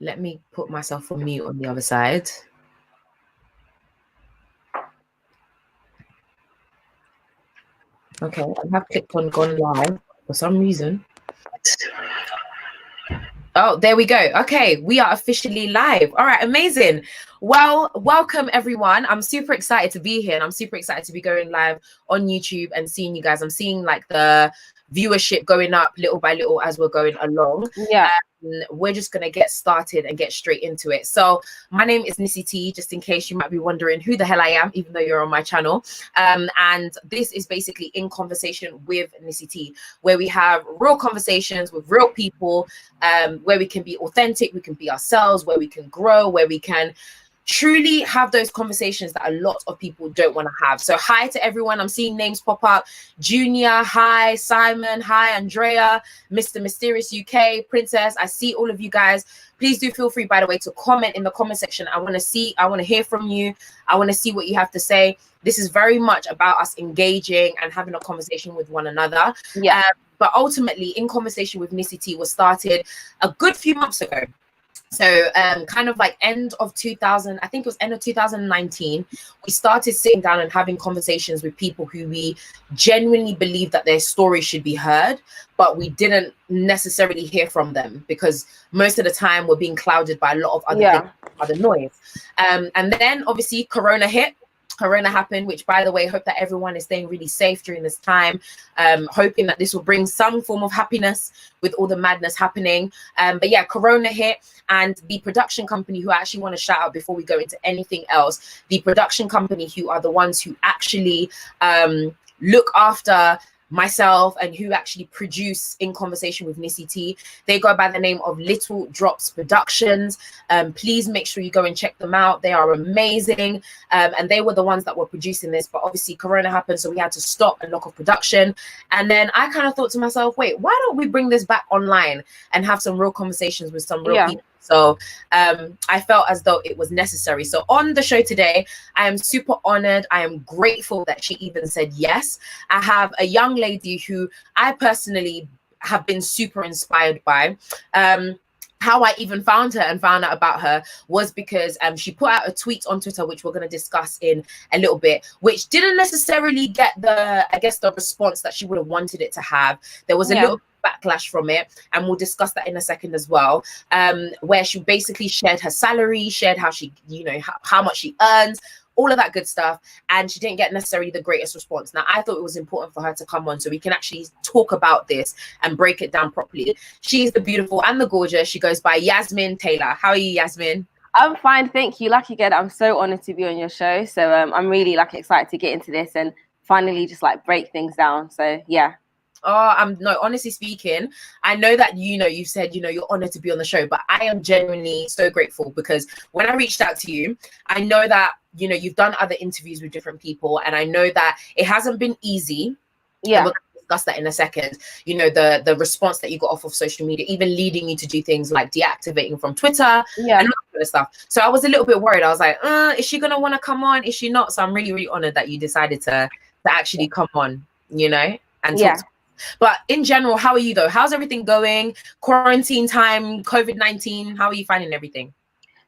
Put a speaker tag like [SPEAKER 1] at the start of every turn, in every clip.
[SPEAKER 1] Let me put myself on mute on the other side. Okay, I have clicked on gone live for some reason. Oh, there we go. Okay, we are officially live. All right, amazing. Well, welcome everyone. I'm super excited to be here, and I'm super excited to be going live on YouTube and seeing you guys. I'm seeing like the viewership going up little by little as we're going along.
[SPEAKER 2] Yeah.
[SPEAKER 1] We're just going to get started and get straight into it. So my name is Nissy Tee, just in case you might be wondering who the hell I am, even though you're on my channel. And this is basically In Conversation with Nissy Tee, where we have real conversations with real people, where we can be authentic, we can be ourselves, where we can grow, where we can truly have those conversations that a lot of people don't want to have. So hi to everyone. I'm seeing names pop up. Junior, hi. Simon, hi. Andrea, Mr. Mysterious UK, Princess. I see all of you guys. Please do feel free, by the way, to comment in the comment section. I want to hear from you. I want to see what you have to say. This is very much about us engaging and having a conversation with one another.
[SPEAKER 2] Yeah.
[SPEAKER 1] But ultimately, In Conversation with Nissy Tee was started a good few months ago. So kind of like end of 2000, I think it was end of 2019, we started sitting down and having conversations with people who we genuinely believe that their story should be heard, but we didn't necessarily hear from them because most of the time we're being clouded by a lot of other things, other noise. And then obviously Corona happened, which, by the way, hope that everyone is staying really safe during this time, hoping that this will bring some form of happiness with all the madness happening. But yeah, Corona hit, and the production company, who I actually want to shout out before we go into anything else, the production company who are the ones who actually look after myself and who actually produce In Conversation with Nissy Tee. They go by the name of Little Drops Productions. Please make sure you go and check them out. They are amazing. And they were the ones that were producing this, but obviously Corona happened, so we had to stop and lock off production. And then I kind of thought to myself, wait, why don't we bring this back online and have some real conversations with some real people? So I felt as though it was necessary. So on the show today, I am super honored. I am grateful that she even said yes. I have a young lady who I personally have been super inspired by. How I even found her and found out about her was because she put out a tweet on Twitter, which we're going to discuss in a little bit, which didn't necessarily get the response that she would have wanted it to have. There was a little backlash from it, and we'll discuss that in a second as well, where she basically shared her salary, shared how she, how much she earns, all of that good stuff, and she didn't get necessarily the greatest response. Now, I thought it was important for her to come on so we can actually talk about this and break it down properly. She's the beautiful and the gorgeous. She goes by Yasmin Taylor. How are you, Yasmin?
[SPEAKER 2] I'm fine, thank you. Like you said, I'm so honored to be on your show. So I'm really excited to get into this and finally just break things down. So yeah.
[SPEAKER 1] Oh, no, honestly speaking, I know that, you've said, you're honored to be on the show, but I am genuinely so grateful because when I reached out to you, I know that, you've done other interviews with different people, and I know that it hasn't been easy.
[SPEAKER 2] Yeah.
[SPEAKER 1] And we're going to discuss that in a second. The response that you got off of social media, even leading you to do things like deactivating from Twitter and all that kind of stuff. So I was a little bit worried. I was like, is she going to want to come on? Is she not? So I'm really, really honored that you decided to actually come on, and talk to. But in general, how are you though? How's everything going? Quarantine time, COVID-19, how are you finding everything?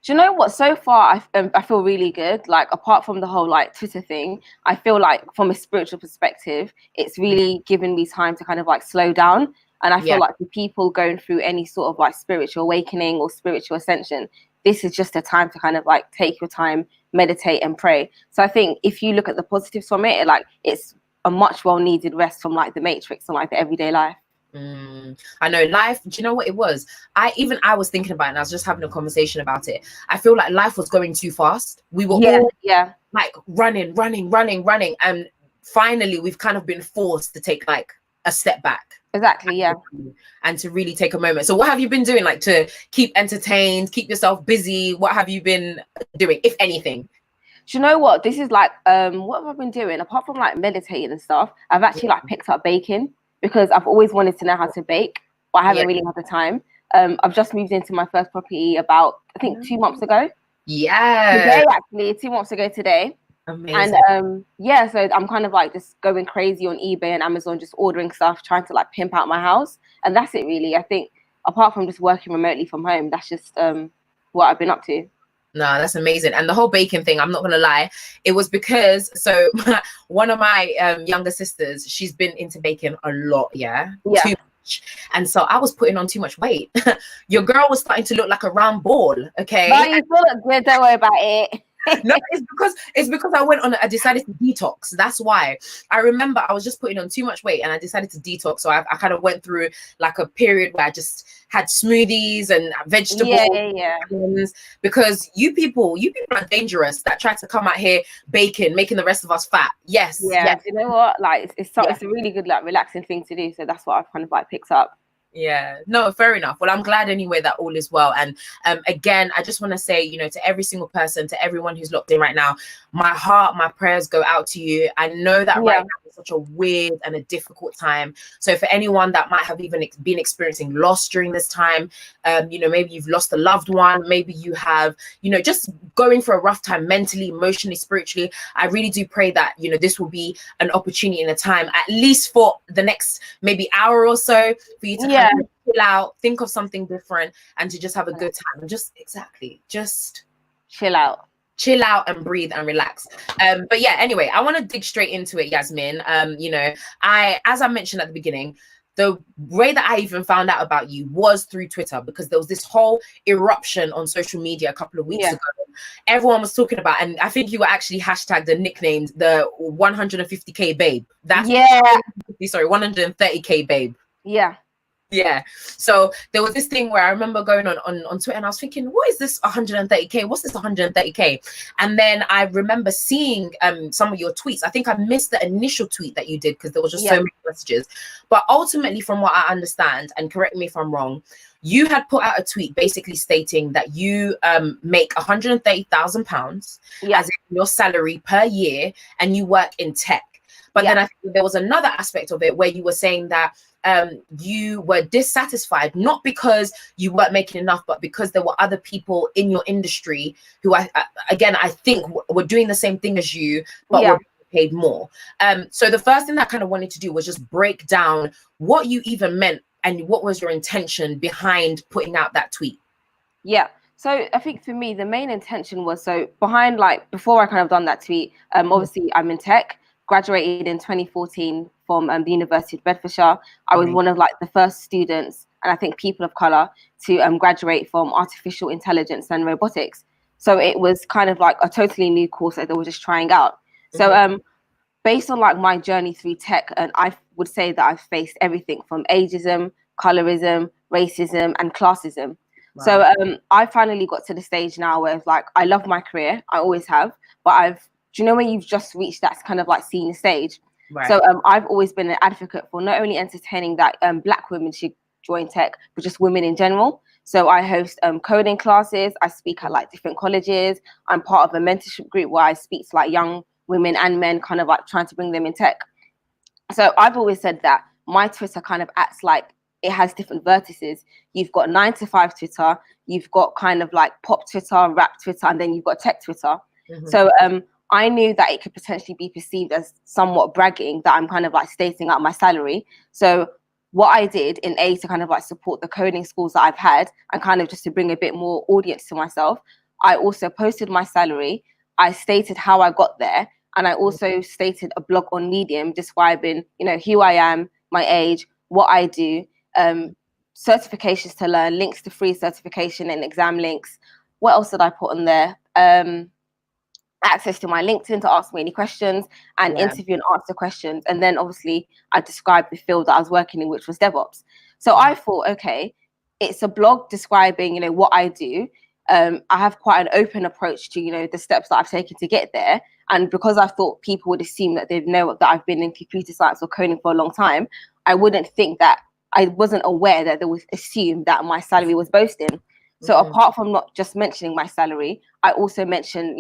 [SPEAKER 2] Do you know what? So far, I feel really good. Apart from the whole Twitter thing, I feel from a spiritual perspective, it's really given me time to kind of slow down. And I feel for people going through any sort of spiritual awakening or spiritual ascension, this is just a time to kind of take your time, meditate and pray. So I think if you look at the positives from it, it's a much well-needed rest from the matrix and the everyday life.
[SPEAKER 1] I know life. Do you know what it was? I was thinking about it, and I was just having a conversation about it. I feel like life was going too fast. We were all running, and finally we've kind of been forced to take a step back.
[SPEAKER 2] Exactly, yeah.
[SPEAKER 1] And to really take a moment. So what have you been doing to keep entertained, keep yourself busy? What have you been doing, if anything?
[SPEAKER 2] Do you know what? This is what have I been doing? Apart from meditating and stuff, I've actually picked up baking because I've always wanted to know how to bake, but I haven't really had the time. I've just moved into my first property about, I think, 2 months ago.
[SPEAKER 1] Yeah.
[SPEAKER 2] Today, actually, 2 months ago today.
[SPEAKER 1] Amazing.
[SPEAKER 2] And so I'm kind of just going crazy on eBay and Amazon, just ordering stuff, trying to pimp out my house. And that's it really. I think apart from just working remotely from home, that's just what I've been up to.
[SPEAKER 1] No, that's amazing. And the whole baking thing, I'm not gonna lie, it was because one of my younger sisters, she's been into baking a lot, too much. And so I was putting on too much weight. Your girl was starting to look like a round ball, okay?
[SPEAKER 2] No, you still look good, don't worry about it.
[SPEAKER 1] No, it's because I decided to detox. That's why. I remember I was just putting on too much weight and I decided to detox. So I kind of went through like a period where I just had smoothies and vegetables. Because you people are dangerous that try to come out here baking, making the rest of us fat. Yes.
[SPEAKER 2] You know what? Like it's a really good, like, relaxing thing to do. So that's what I've kind of like picked up.
[SPEAKER 1] Yeah, no, fair enough. Well, I'm glad anyway that all is well. And again, I just want to say, to every single person, to everyone who's locked in right now, my heart, my prayers go out to you. I know that right now is such a weird and a difficult time. So for anyone that might have even been experiencing loss during this time, maybe you've lost a loved one, maybe you have, just going for a rough time mentally, emotionally, spiritually, I really do pray that, this will be an opportunity and a time, at least for the next maybe hour or so, for you to kind of chill out, think of something different, and to just have a good time. Just chill out and breathe and relax. But yeah, anyway, I want to dig straight into it, Yasmin. As I mentioned at the beginning, the way that I even found out about you was through Twitter, because there was this whole eruption on social media a couple of weeks ago. Everyone was talking about, and I think you were actually hashtagged the nicknamed the 150k babe. That's 130k babe. Yeah. So there was this thing where I remember going on Twitter and I was thinking, what is this 130k? What's this 130k? And then I remember seeing some of your tweets. I think I missed the initial tweet that you did because there was just so many messages. But ultimately, from what I understand, and correct me if I'm wrong, you had put out a tweet basically stating that you make £130,000 as in your salary per year, and you work in tech. But then I think there was another aspect of it where you were saying that you were dissatisfied, not because you weren't making enough, but because there were other people in your industry who I think were doing the same thing as you, but were paid more. So the first thing that I kind of wanted to do was just break down what you even meant and what was your intention behind putting out that tweet.
[SPEAKER 2] So I think for me, the main intention was, behind, like, before I kind of done that tweet, obviously I'm in tech, graduated in 2014 from the University of Bedfordshire. I was one of like the first students, and I think people of color, to graduate from artificial intelligence and robotics. So it was kind of like a totally new course that they were just trying out. So based on like my journey through tech, and I would say that I've faced everything from ageism, colorism, racism, and classism. Wow. So I finally got to the stage now where it's like, I love my career, I always have, but do you know when you've just reached that kind of like senior stage? Right. So I've always been an advocate for not only entertaining that Black women should join tech, but just women in general. So I host coding classes. I speak at like different colleges. I'm part of a mentorship group where I speak to like young women and men, kind of like trying to bring them in tech. So I've always said that my Twitter kind of acts like it has different vertices. You've got 9 to 5 Twitter, you've got kind of like pop Twitter, rap Twitter, and then you've got tech Twitter. So I knew that it could potentially be perceived as somewhat bragging that I'm kind of like stating out my salary. So what I did in to kind of like support the coding schools that I've had, and kind of just to bring a bit more audience to myself, I also posted my salary. I stated how I got there, and I also stated a blog on Medium describing, who I am, my age, what I do, certifications to learn, links to free certification and exam links. What else did I put on there? Access to my LinkedIn to ask me any questions, and interview and answer questions. And then obviously I described the field that I was working in, which was DevOps. So I thought, okay, it's a blog describing, what I do. I have quite an open approach to, the steps that I've taken to get there. And because I thought people would assume that they'd know that I've been in computer science or coding for a long time, I wouldn't think that, I wasn't aware that they would assume that my salary was boasting. So apart from not just mentioning my salary, I also mentioned,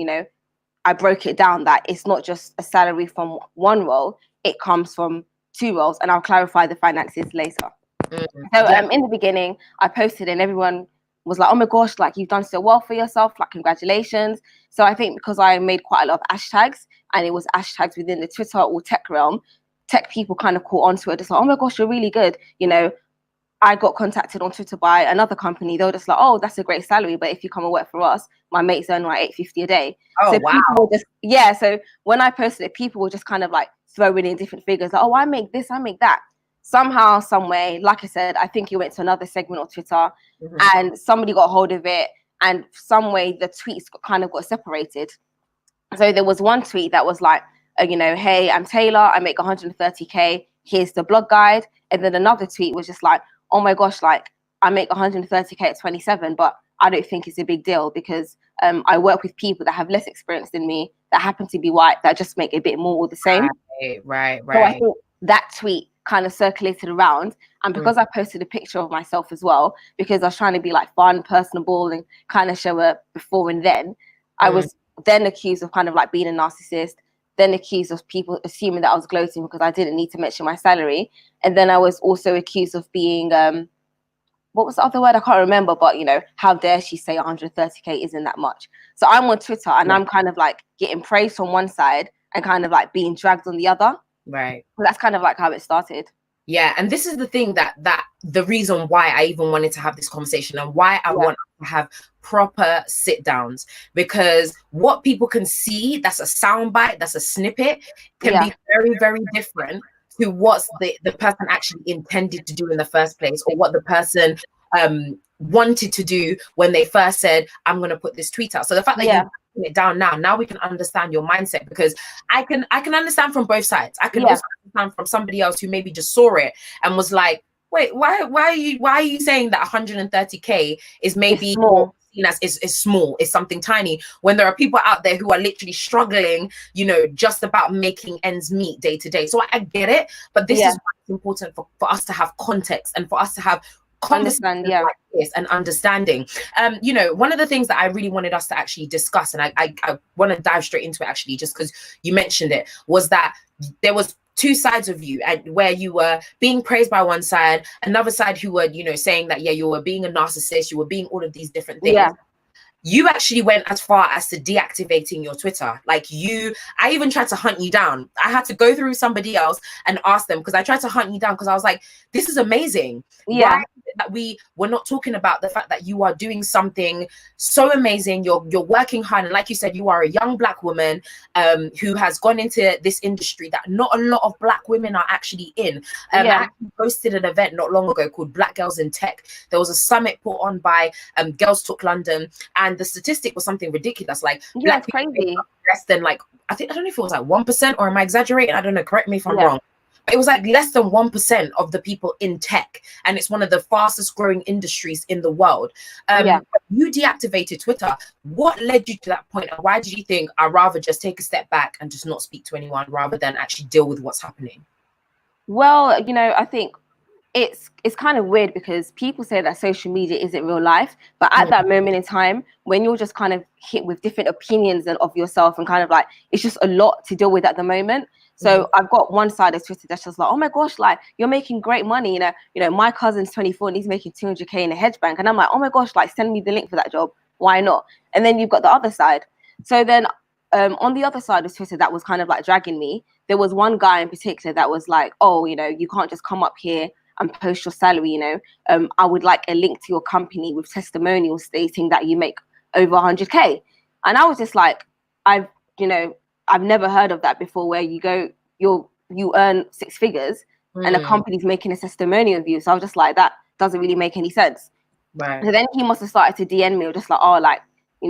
[SPEAKER 2] I broke it down that it's not just a salary from one role, it comes from 2 roles, and I'll clarify the finances later. So in the beginning, I posted and everyone was like, oh my gosh, like you've done so well for yourself, like congratulations. So I think because I made quite a lot of hashtags, and it was hashtags within the Twitter or tech realm, tech people kind of caught on to it. It's like, oh my gosh, you're really good. I got contacted on Twitter by another company. They were just like, oh, that's a great salary, but if you come and work for us, my mates earn like $850 a day.
[SPEAKER 1] Oh,
[SPEAKER 2] so
[SPEAKER 1] wow.
[SPEAKER 2] people were just, yeah. So when I posted it, people were just kind of like throwing in different figures. Like, oh, I make this, I make that. Somehow, some way, like I said, I think it went to another segment on Twitter, and somebody got hold of it, and some way the tweets kind of got separated. So there was one tweet that was like, hey, I'm Taylor, I make 130K. Here's the blog guide. And then another tweet was just like, oh my gosh, like I make 130K at 27, but I don't think it's a big deal because I work with people that have less experience than me, that happen to be white, that just make a bit more or the same.
[SPEAKER 1] Right.
[SPEAKER 2] So I think that tweet kind of circulated around, and because I posted a picture of myself as well, because I was trying to be like fun, personable, and kind of show a before and then, I was then accused of kind of like being a narcissist, then accused of people assuming that I was gloating because I didn't need to mention my salary, and then I was also accused of being what was the other word? I can't remember, but how dare she say 130K isn't that much? So I'm on Twitter and I'm kind of like getting praised on one side and kind of like being dragged on the other.
[SPEAKER 1] Right.
[SPEAKER 2] So that's kind of like how it started.
[SPEAKER 1] Yeah, and this is the thing that the reason why I even wanted to have this conversation and why I want to have proper sit downs, because what people can see, that's a soundbite, that's a snippet, can be very, very different to what the person actually intended to do in the first place, or what the person wanted to do when they first said, I'm going to put this tweet out. So the fact that you're putting it down now we can understand your mindset, because I can understand from both sides. I can also understand from somebody else who maybe just saw it and was like, wait, why are you saying that 130K is maybe more seen as is small, is something tiny, when there are people out there who are literally struggling, just about making ends meet day to day. So I get it, but this is why it's important for us to have context and for us to have conversations like this and understanding. One of the things that I really wanted us to actually discuss, and I want to dive straight into it actually, just because you mentioned it, was that there was two sides of you, and where you were being praised by one side, another side who were, saying that, you were being a narcissist, you were being all of these different things. You actually went as far as to deactivating your Twitter. Like I even tried to hunt you down. I had to go through somebody else and ask them, because I tried to hunt you down because I was like, this is amazing. Why that we were not talking about the fact that you are doing something so amazing? You're working hard, and like you said, you are a young Black woman who has gone into this industry that not a lot of Black women are actually in. I actually hosted an event not long ago called Black Girls in Tech. There was a summit put on by Girls Talk London, and the statistic was something ridiculous, like Black people less than like, I don't know if it was like 1%, or am I exaggerating? I don't know, correct me if I'm wrong. It was like less than 1% of the people in tech, and it's one of the fastest growing industries in the world. You deactivated Twitter. What led you to that point, and why did you think, I'd rather just take a step back and just not speak to anyone rather than actually deal with what's happening?
[SPEAKER 2] Well, I think it's kind of weird, because people say that social media isn't real life, but at that moment in time, when you're just kind of hit with different opinions of yourself, and kind of like, it's just a lot to deal with at the moment. So I've got one side of Twitter that's just like, oh my gosh, like you're making great money. My cousin's 24 and he's making 200K in a hedge bank. And I'm like, oh my gosh, like send me the link for that job. Why not? And then you've got the other side. So then on the other side of Twitter that was kind of like dragging me, there was one guy in particular that was like, oh, you can't just come up here and post your salary, I would like a link to your company with testimonials stating that you make over 100K. And I was just like, I've never heard of that before, where you earn six figures and a company's making a testimonial of you. So I was just like, that doesn't really make any sense.
[SPEAKER 1] Right.
[SPEAKER 2] So then he must have started to DM me, or just like, oh, like,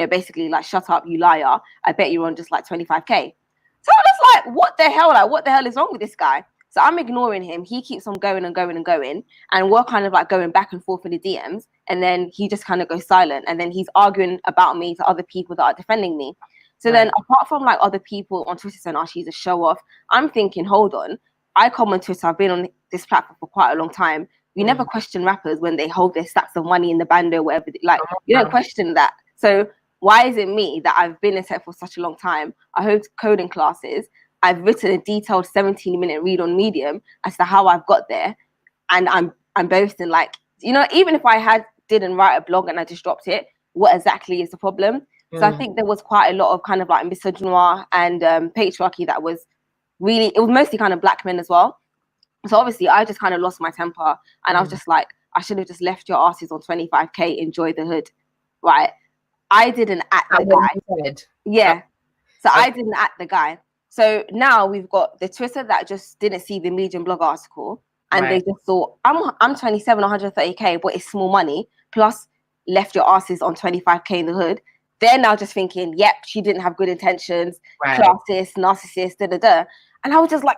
[SPEAKER 2] basically like, shut up, you liar. I bet you're on just like 25K. So I was like, what the hell? Like, what the hell is wrong with this guy? So I'm ignoring him. He keeps on going and going and going. And we're kind of like going back and forth in the DMs. And then he just kind of goes silent. And then he's arguing about me to other people that are defending me. So then, apart from like other people on Twitter saying, oh, she's a show off, I'm thinking, hold on. I come on Twitter. I've been on this platform for quite a long time. We never question rappers when they hold their stacks of money in the band or whatever. Like, you don't question that. So why is it me that I've been in tech for such a long time? I hold coding classes. I've written a detailed 17-minute read on Medium as to how I've got there. And I'm boasting, like, even if I didn't write a blog and I just dropped it, what exactly is the problem? So I think there was quite a lot of kind of like misogyny and patriarchy that was really, it was mostly kind of Black men as well. So obviously I just kind of lost my temper, and I was just like, I should have just left your asses on 25k, enjoy the hood, right? I didn't at the guy. Yeah. So I didn't at the guy. So now we've got the Twitter that just didn't see the Medium blog article, and they just thought, I'm 27, 130k, but it's small money, plus left your asses on 25k in the hood. They're now just thinking, yep, she didn't have good intentions, classist, narcissist, da-da-da. And I was just like,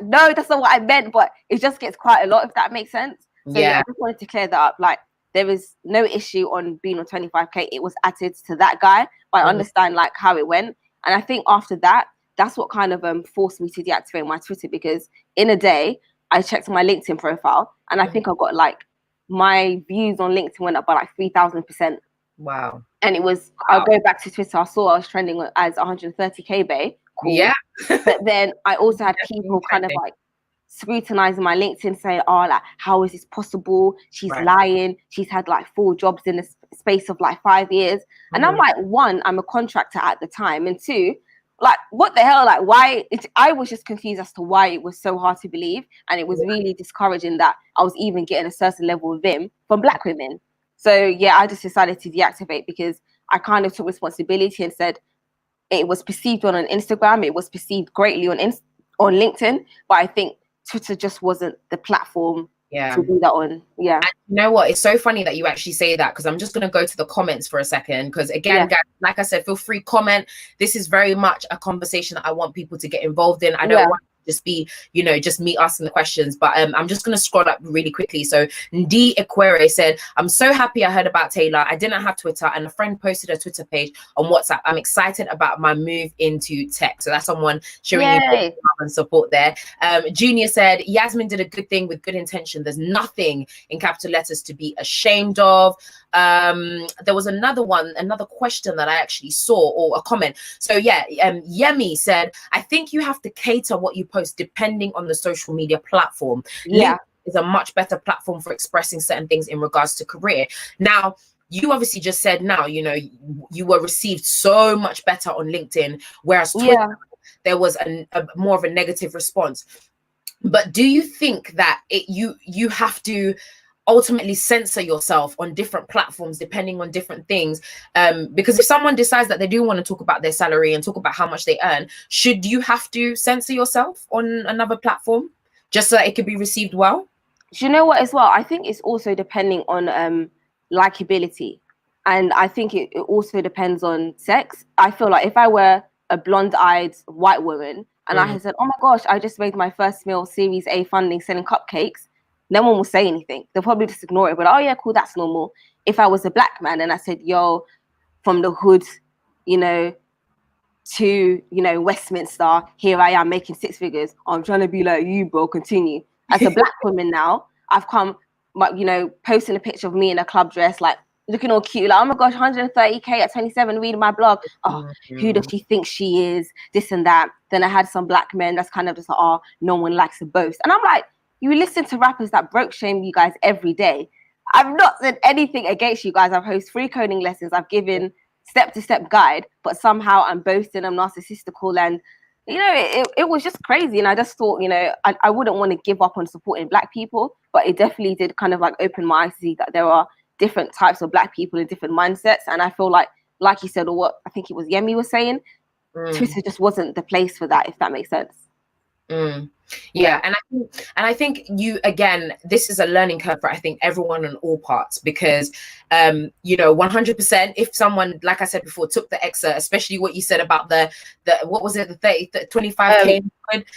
[SPEAKER 2] no, that's not what I meant, but it just gets quite a lot, if that makes sense. So yeah, I just wanted to clear that up. Like, there is no issue on being on 25k. It was added to that guy, but I understand like how it went. And I think after that, that's what kind of forced me to deactivate my Twitter, because in a day, I checked my LinkedIn profile, and I think I got like, my views on LinkedIn went up by like 3,000%.
[SPEAKER 1] Wow.
[SPEAKER 2] And it was, I'll go back to Twitter, I saw I was trending as 130k bae. Cool. Yeah. But then I also had people kind of like scrutinizing my LinkedIn, saying, oh, like, how is this possible? She's lying. She's had like 4 jobs in the space of like 5 years. And I'm like, 1, I'm a contractor at the time. And 2, like, what the hell? Like, why? I was just confused as to why it was so hard to believe. And it was really discouraging that I was even getting a certain level of vim from Black women. So yeah, I just decided to deactivate, because I kind of took responsibility and said it was perceived on an Instagram, it was perceived greatly on LinkedIn, but I think Twitter just wasn't the platform to do that on. Yeah.
[SPEAKER 1] And you know what? It's so funny that you actually say that, because I'm just going to go to the comments for a second. Because again, guys, like I said, feel free, comment. This is very much a conversation that I want people to get involved in. I don't want just be, you know, just me asking the questions, but I'm just going to scroll up really quickly. So Ndi Equere said, I'm so happy I heard about Taylor. I didn't have Twitter, and a friend posted a Twitter page on WhatsApp. I'm excited about my move into tech. So that's someone showing you love and support there. Junior said, Yasmin did a good thing with good intention. There's nothing in capital letters to be ashamed of. There was another question that I actually saw, or a comment. So yeah, Yemi said, I think you have to cater what you post depending on the social media platform. LinkedIn is a much better platform for expressing certain things in regards to career. Now, you obviously just said now, you know, you were received so much better on LinkedIn, whereas Twitter, there was a more of a negative response. But do you think that you have to ultimately censor yourself on different platforms depending on different things? Because if someone decides that they do want to talk about their salary and talk about how much they earn, should you have to censor yourself on another platform just so that it could be received well?
[SPEAKER 2] Do you know what as well? I think it's also depending on likability, and I think it also depends on sex. I feel like if I were a blonde-eyed white woman and I had said, oh my gosh, I just made my first meal Series A funding selling cupcakes, no one will say anything. They'll probably just ignore it. But oh yeah, cool, that's normal. If I was a Black man and I said, yo, from the hood, you know, to, you know, Westminster, here I am making 6 figures. I'm trying to be like you, bro. Continue. As a Black woman now, I've come, you know, posting a picture of me in a club dress, like looking all cute, like, oh my gosh, 130k at 27, reading my blog. Oh, who does she think she is? This and that. Then I had some Black men that's kind of just like, oh, no one likes to boast. And I'm like, you listen to rappers that broke shame you guys every day. I've not said anything against you guys. I've hosted free coding lessons. I've given step-to-step guide, but somehow I'm boasting, I'm narcissistical, and you know, it was just crazy. And I just thought, you know, I wouldn't want to give up on supporting Black people, but it definitely did kind of like open my eyes to see that there are different types of Black people in different mindsets. And I feel like you said, or what I think it was Yemi was saying, Twitter just wasn't the place for that, if that makes sense.
[SPEAKER 1] Yeah, and I think you, again, this is a learning curve for I think everyone on all parts, because you know, 100%, if someone, like I said before, took the excerpt, especially what you said about the what was it, the 25k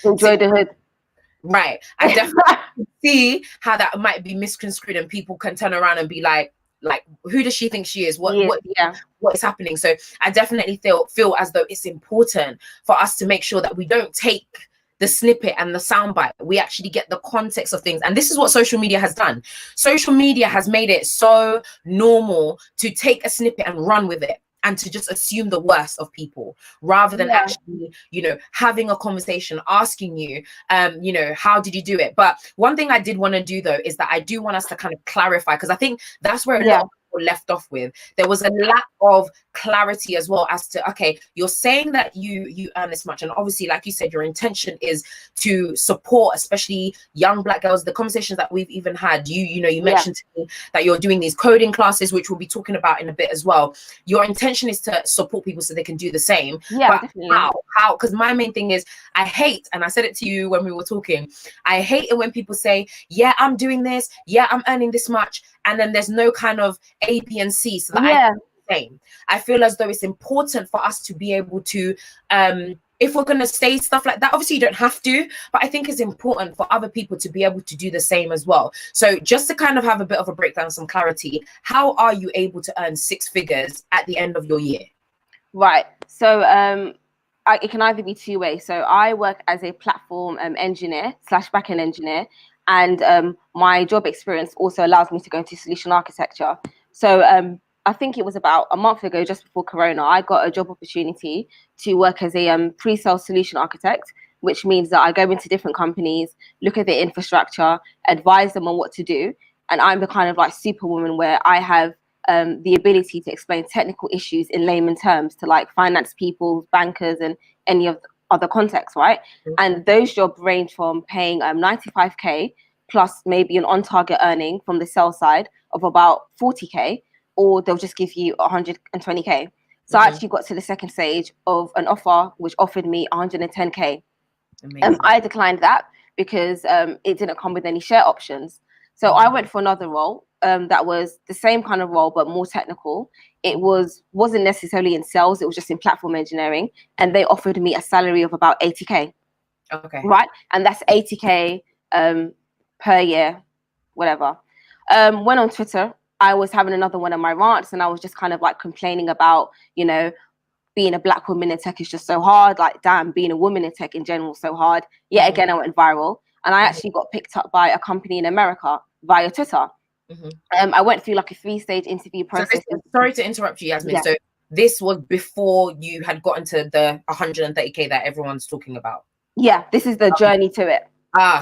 [SPEAKER 2] enjoy the hood,
[SPEAKER 1] right? I definitely see how that might be misconstrued, and people can turn around and be like, who does she think she is? What is happening? So I definitely feel as though it's important for us to make sure that we don't take the snippet and the soundbite. We actually get the context of things. And this is what social media has done. Social media has made it so normal to take a snippet and run with it, and to just assume the worst of people, rather than actually, you know, having a conversation, asking you, you know, how did you do it? But one thing I did want to do though, is that I do want us to kind of clarify, because I think that's where a lot of people left off with. There was a lack of clarity as well as to, okay, you're saying that you earn this much, and obviously, like you said, your intention is to support especially young Black girls. The conversations that we've even had, you mentioned to me that you're doing these coding classes, which we'll be talking about in a bit as well. Your intention is to support people so they can do the same. But
[SPEAKER 2] definitely.
[SPEAKER 1] How? Because my main thing is, I hate, and I said it to you when we were talking, I hate it when people say, yeah, I'm doing this, yeah, I'm earning this much, and then there's no kind of A, B, and C, so that I do the same. I feel as though it's important for us to be able to, if we're going to say stuff like that, obviously you don't have to, but I think it's important for other people to be able to do the same as well. So just to kind of have a bit of a breakdown, some clarity, how are you able to earn 6 figures at the end of your year?
[SPEAKER 2] Right. So it can either be two ways. So I work as a platform engineer / backend engineer, and my job experience also allows me to go into solution architecture. So I think it was about a month ago, just before Corona, I got a job opportunity to work as a pre-sale solution architect, which means that I go into different companies, look at their infrastructure, advise them on what to do. And I'm the kind of like superwoman where I have the ability to explain technical issues in layman terms to like finance people, bankers, and any of the other contexts, right? And those jobs range from paying 95K plus maybe an on-target earning from the sales side of about 40K, or they'll just give you 120K. So I actually got to the second stage of an offer which offered me 110K. I declined that because it didn't come with any share options. So I went for another role that was the same kind of role but more technical. It wasn't necessarily in sales, it was just in platform engineering, and they offered me a salary of about 80K.
[SPEAKER 1] Okay.
[SPEAKER 2] Right? And that's 80K per year, whatever. Went on Twitter. I was having another one of my rants, and I was just kind of like complaining about, being a Black woman in tech is just so hard. Like, damn, being a woman in tech in general is so hard. Yet again, I went viral, and I actually got picked up by a company in America via Twitter. I went through like a 3-stage interview process.
[SPEAKER 1] So sorry to interrupt you, Yasmin. So this was before you had gotten to the 130K that everyone's talking about.
[SPEAKER 2] Yeah, this is the journey to it.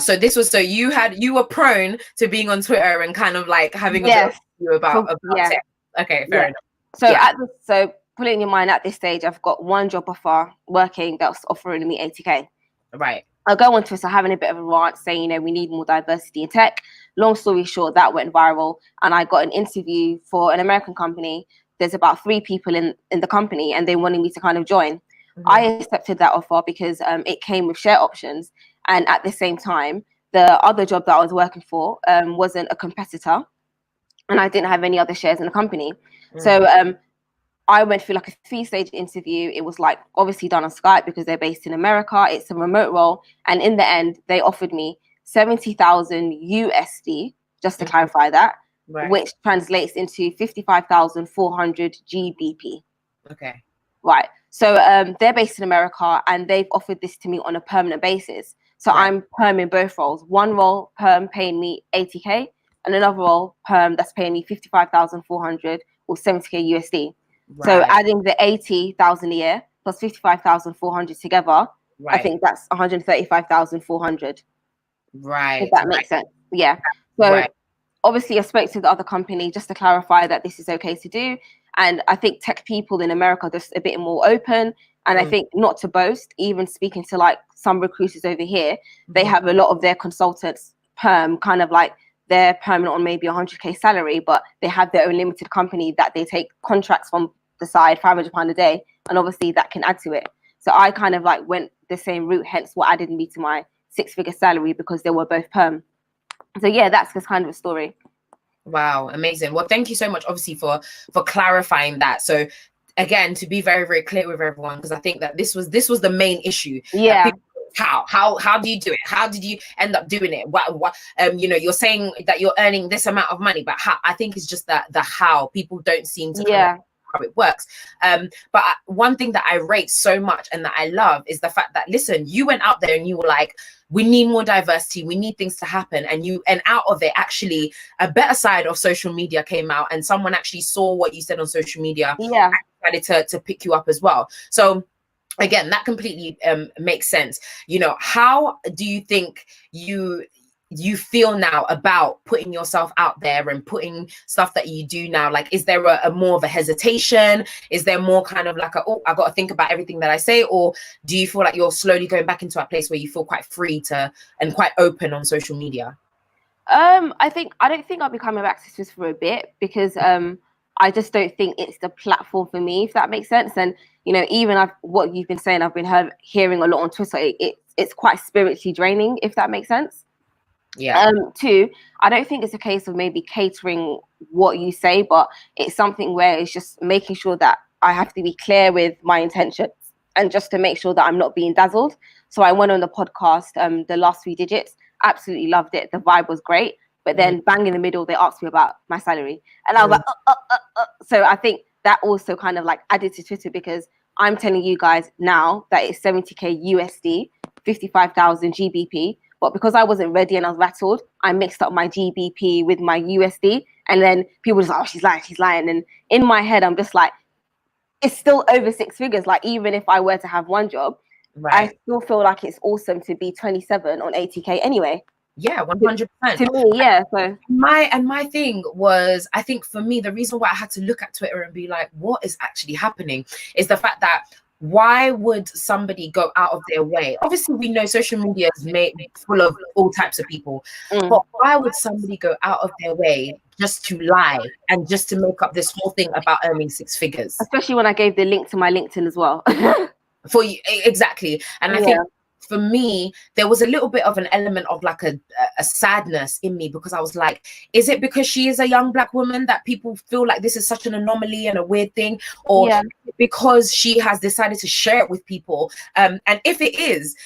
[SPEAKER 1] So this was, so you were prone to being on Twitter and kind of like having a bit of you about tech. Okay, fair enough.
[SPEAKER 2] So put it in your mind, at this stage, I've got one job offer working that's offering me 80K.
[SPEAKER 1] Right.
[SPEAKER 2] I'll go on Twitter having a bit of a rant saying, we need more diversity in tech. Long story short, that went viral, and I got an interview for an American company. There's about 3 people in the company, and they wanted me to kind of join. I accepted that offer because it came with share options. And at the same time, the other job that I was working for wasn't a competitor, and I didn't have any other shares in the company. So I went through like a 3-stage interview. It was like obviously done on Skype because they're based in America. It's a remote role. And in the end, they offered me 70,000 USD, just to clarify that, which translates into 55,400 GBP.
[SPEAKER 1] Okay.
[SPEAKER 2] Right. So they're based in America, and they've offered this to me on a permanent basis. So I'm perm in both roles. One role perm paying me 80K, and another role perm that's paying me 55,400 or 70K USD. So adding the 80,000 a year plus 55,400 together, I think that's 135,400.
[SPEAKER 1] Right.
[SPEAKER 2] If that makes sense. Yeah. So obviously I spoke to the other company just to clarify that this is okay to do. And I think tech people in America are just a bit more open. And I think, not to boast, even speaking to like some recruiters over here, they have a lot of their consultants perm, kind of like they're permanent on maybe 100K salary, but they have their own limited company that they take contracts from the side, £500 a day. And obviously that can add to it. So I kind of like went the same route, hence what added me to my 6-figure salary, because they were both perm. So yeah, that's just kind of a story.
[SPEAKER 1] Wow, amazing. Well, thank you so much, obviously, for clarifying that. So again, to be very, very clear with everyone, because I think that this was the main issue.
[SPEAKER 2] Yeah.
[SPEAKER 1] How do you do it? How did you end up doing it? What you're saying that you're earning this amount of money, but how, I think it's just that the how people don't seem to kind of how it works. But one thing that I rate so much and that I love is the fact that, listen, you went out there and you were like, we need more diversity, we need things to happen, and out of it, actually a better side of social media came out, and someone actually saw what you said on social media and decided to pick you up as well. So again, that completely makes sense. How do you think you feel now about putting yourself out there and putting stuff that you do now? Like, is there a more of a hesitation? Is there more kind of like I got to think about everything that I say? Or do you feel like you're slowly going back into a place where you feel quite free and quite open on social media?
[SPEAKER 2] I don't think I'll be coming back to this for a bit, because I just don't think it's the platform for me, if that makes sense. And even what you've been saying, I've been hearing a lot on Twitter. It's quite spiritually draining, if that makes sense.
[SPEAKER 1] Yeah.
[SPEAKER 2] Two, I don't think it's a case of maybe catering what you say, but it's something where it's just making sure that I have to be clear with my intentions, and just to make sure that I'm not being dazzled. So I went on the podcast, The Last 3 Digits, absolutely loved it. The vibe was great. But then bang in the middle, they asked me about my salary. And I was like, So I think that also kind of like added to Twitter, because I'm telling you guys now that it's 70K USD, 55,000 GBP. But because I wasn't ready and I was rattled, I mixed up my GBP with my USD. And then people just like, oh, she's lying. And in my head, I'm just like, it's still over 6 figures. Like, even if I were to have one job, I still feel like it's awesome to be 27 on 80K anyway.
[SPEAKER 1] Yeah, 100%.
[SPEAKER 2] To me, yeah. So
[SPEAKER 1] my thing was, I think for me, the reason why I had to look at Twitter and be like, what is actually happening, is the fact that why would somebody go out of their way? Obviously, we know social media is made full of all types of people, but why would somebody go out of their way just to lie and just to make up this whole thing about earning 6 figures?
[SPEAKER 2] Especially when I gave the link to my LinkedIn as well.
[SPEAKER 1] For you, exactly. And I think for me, there was a little bit of an element of like a sadness in me, because I was like, is it because she is a young Black woman that people feel like this is such an anomaly and a weird thing? Or because she has decided to share it with people? And if it is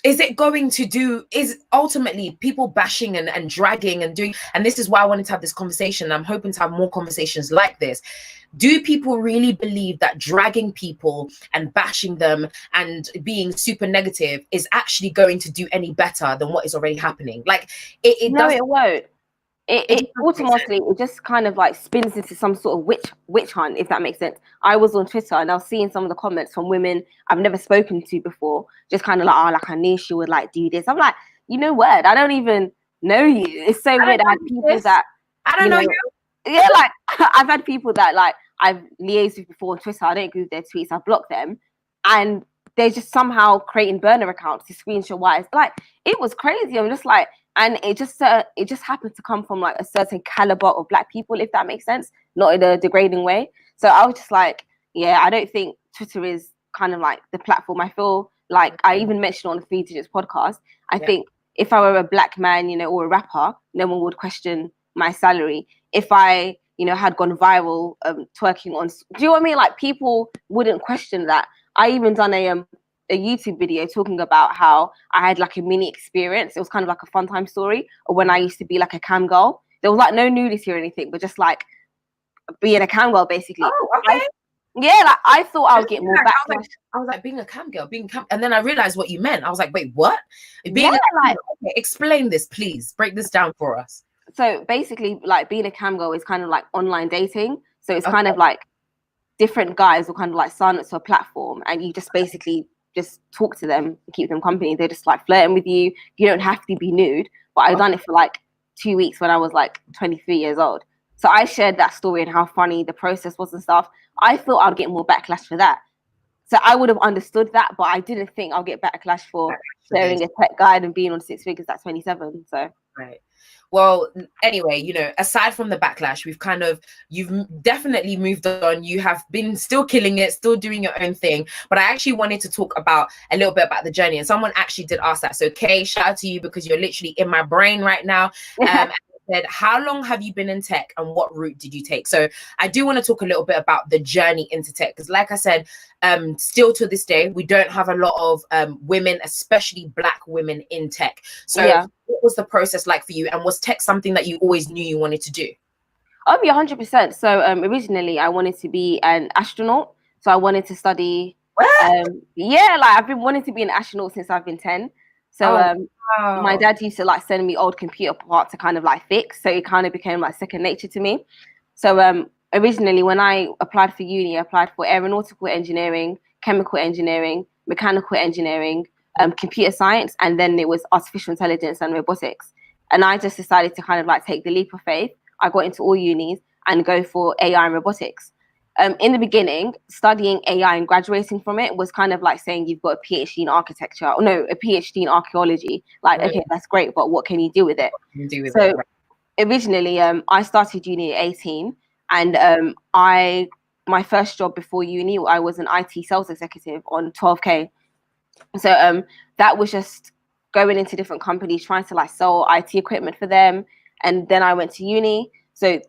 [SPEAKER 1] it going to do, is ultimately people bashing and dragging and doing, and this is why I wanted to have this conversation. I'm hoping to have more conversations like this. Do people really believe that dragging people and bashing them and being super negative is actually going to do any better than what is already happening? Like, it
[SPEAKER 2] won't. It automatically, it just kind of like spins into some sort of witch hunt, if that makes sense. I was on Twitter and I was seeing some of the comments from women I've never spoken to before, just kind of like, oh, like I knew she would like do this. I'm like, you know what? I don't even know you. It's so weird. I had people that
[SPEAKER 1] I don't know you.
[SPEAKER 2] Yeah, like I've had people that like I've liaised with before on Twitter. I don't agree with their tweets. I block them, and they're just somehow creating burner accounts to screenshot wise. Like, it was crazy. I'm just like, and it just happened to come from like a certain caliber of Black people, if that makes sense, not in a degrading way. So I was just like, yeah, I don't think Twitter is kind of like the platform. I feel like I even mentioned on the 3 Digits podcast, I think if I were a Black man, or a rapper, no one would question my salary. If I, had gone viral twerking on, do you know what I mean? Like, people wouldn't question that. I even done a YouTube video talking about how I had like a mini experience. It was kind of like a fun time story of when I used to be like a cam girl. There was like no nudity or anything, but just like being a cam girl, basically.
[SPEAKER 1] Oh, okay.
[SPEAKER 2] Like I thought I would get more backlash.
[SPEAKER 1] I was like, being a cam girl, and then I realized what you meant. I was like, wait, what? Okay, explain this, please. Break this down for us.
[SPEAKER 2] So basically, like, being a cam girl is kind of like online dating. So it's kind of like different guys will kind of like sign up to a platform, and you just basically just talk to them and keep them company. They're just like flirting with you. You don't have to be nude. But I've done it for like 2 weeks when I was like 23 years old. So I shared that story and how funny the process was and stuff. I thought I'd get more backlash for that. So I would have understood that, but I didn't think I'll get backlash for sharing a tech guide and being on 6 figures at 27. So
[SPEAKER 1] right. Well, anyway, aside from the backlash, you've definitely moved on. You have been still killing it, still doing your own thing. But I actually wanted to talk about a little bit about the journey. And someone actually did ask that. So, Kay, shout out to you, because you're literally in my brain right now. Said, how long have you been in tech and what route did you take? So I do want to talk a little bit about the journey into tech, because like I said, still to this day, we don't have a lot of women, especially Black women, in tech. So what was the process like for you, and was tech something that you always knew you wanted to do?
[SPEAKER 2] Oh yeah, 100%. So originally I wanted to be an astronaut. So I wanted to study like I've been wanting to be an astronaut since I've been 10. So my dad used to like send me old computer parts to kind of like fix. So it kind of became like second nature to me. So originally when I applied for uni, I applied for aeronautical engineering, chemical engineering, mechanical engineering, computer science, and then it was artificial intelligence and robotics. And I just decided to kind of like take the leap of faith. I got into all unis and go for AI and robotics. In the beginning, studying AI and graduating from it was kind of like saying you've got a PhD in architecture, or no, a PhD in archaeology. Like, okay, that's great, but what can you do with it? Originally, I started uni at 18, and my first job before uni, I was an IT sales executive on 12K. So that was just going into different companies, trying to like sell IT equipment for them. And then I went to uni. So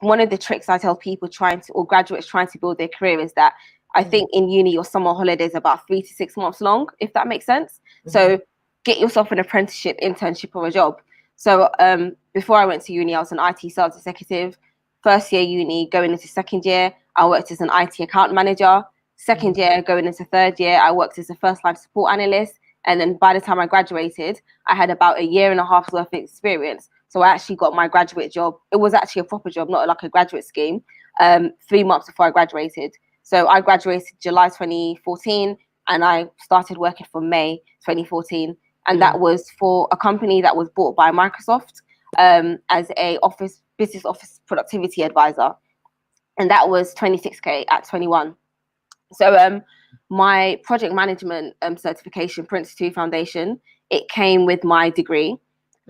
[SPEAKER 2] one of the tricks I tell people or graduates trying to build their career is that I think in uni your summer holiday is about 3 to 6 months long, if that makes sense. So get yourself an apprenticeship, internship, or a job. So before I went to uni, I was an IT sales executive. First year uni, going into second year, I worked as an IT account manager. Second year, going into third year, I worked as a first line support analyst. And then by the time I graduated, I had about a year and a half worth of experience. So I actually got my graduate job. It was actually a proper job, not like a graduate scheme, 3 months before I graduated. So I graduated July 2014, and I started working from May 2014. And that was for a company that was bought by Microsoft as a business office productivity advisor. And that was 26K at 21. So my project management certification, Prince 2 Foundation, it came with my degree.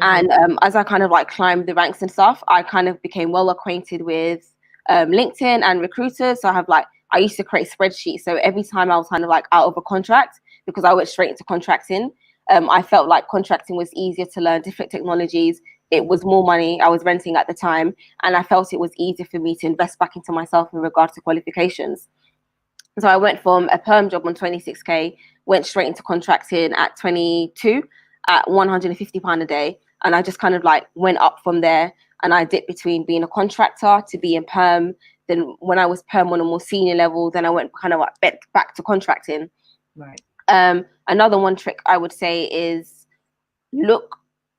[SPEAKER 2] And as I kind of like climbed the ranks and stuff, I kind of became well acquainted with LinkedIn and recruiters. So I used to create spreadsheets. So every time I was kind of like out of a contract, because I went straight into contracting, I felt like contracting was easier to learn different technologies. It was more money. I was renting at the time, and I felt it was easier for me to invest back into myself in regards to qualifications. So I went from a perm job on 26K, went straight into contracting at 22 at £150 a day. And I just kind of like went up from there, and I dipped between being a contractor to being perm. Then when I was perm on a more senior level, then I went kind of like back to contracting.
[SPEAKER 1] Right.
[SPEAKER 2] Another one trick I would say is know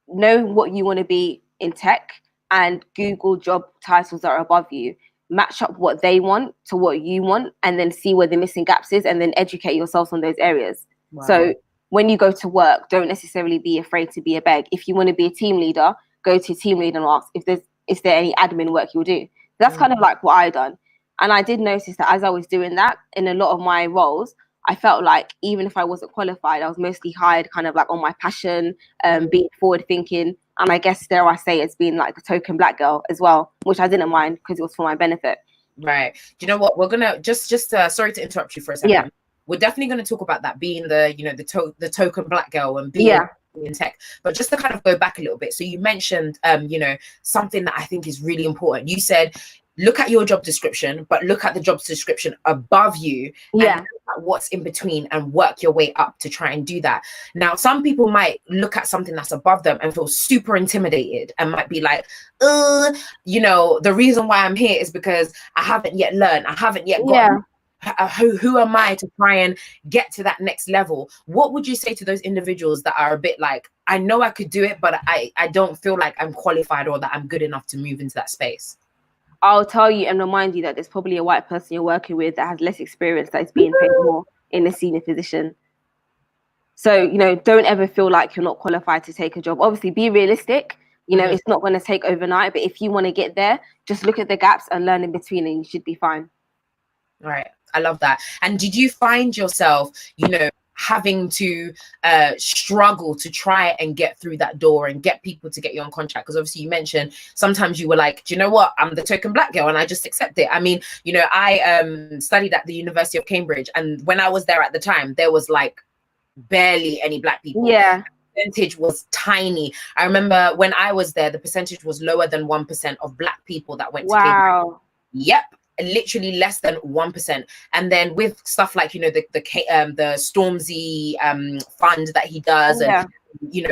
[SPEAKER 2] what you want to be in tech, and Google job titles that are above you. Match up what they want to what you want, and then see where the missing gaps is, and then educate yourself on those areas. Wow. So when you go to work, don't necessarily be afraid to be a beg. If you want to be a team leader, go to team leader and ask is there any admin work you'll do. That's kind of like what I done. And I did notice that as I was doing that in a lot of my roles, I felt like even if I wasn't qualified, I was mostly hired kind of like on my passion, being forward thinking. And I guess, dare I say, it's being like the token black girl as well, which I didn't mind because it was for my benefit.
[SPEAKER 1] Right. Do you know what? We're gonna just sorry to interrupt you for a second. Yeah. We're definitely going to talk about that being the token black girl and being in tech. But just to kind of go back a little bit, so you mentioned something that I think is really important. You said look at your job description, but look at the job description above you and look at what's in between and work your way up to try and do that. Now, some people might look at something that's above them and feel super intimidated and might be like, the reason why I'm here is because I haven't yet learned. I haven't yet gotten who am I to try and get to that next level? What would you say to those individuals that are a bit like, I know I could do it, but I don't feel like I'm qualified or that I'm good enough to move into that space?
[SPEAKER 2] I'll tell you and remind you that there's probably a white person you're working with that has less experience, that is being paid more in a senior position. So, don't ever feel like you're not qualified to take a job. Obviously, be realistic. It's not going to take overnight, but if you want to get there, just look at the gaps and learn in between, and you should be fine.
[SPEAKER 1] All right. I love that. And did you find yourself, having to struggle to try and get through that door and get people to get you on contract? Because obviously you mentioned sometimes you were like, do you know what? I'm the token black girl and I just accept it. I mean, I studied at the University of Cambridge, and when I was there at the time, there was like barely any black people.
[SPEAKER 2] Yeah.
[SPEAKER 1] The percentage was tiny. I remember when I was there, the percentage was lower than 1% of black people that went to Cambridge. Yep. Literally less than 1%. And then with stuff like the Stormzy fund that he does, and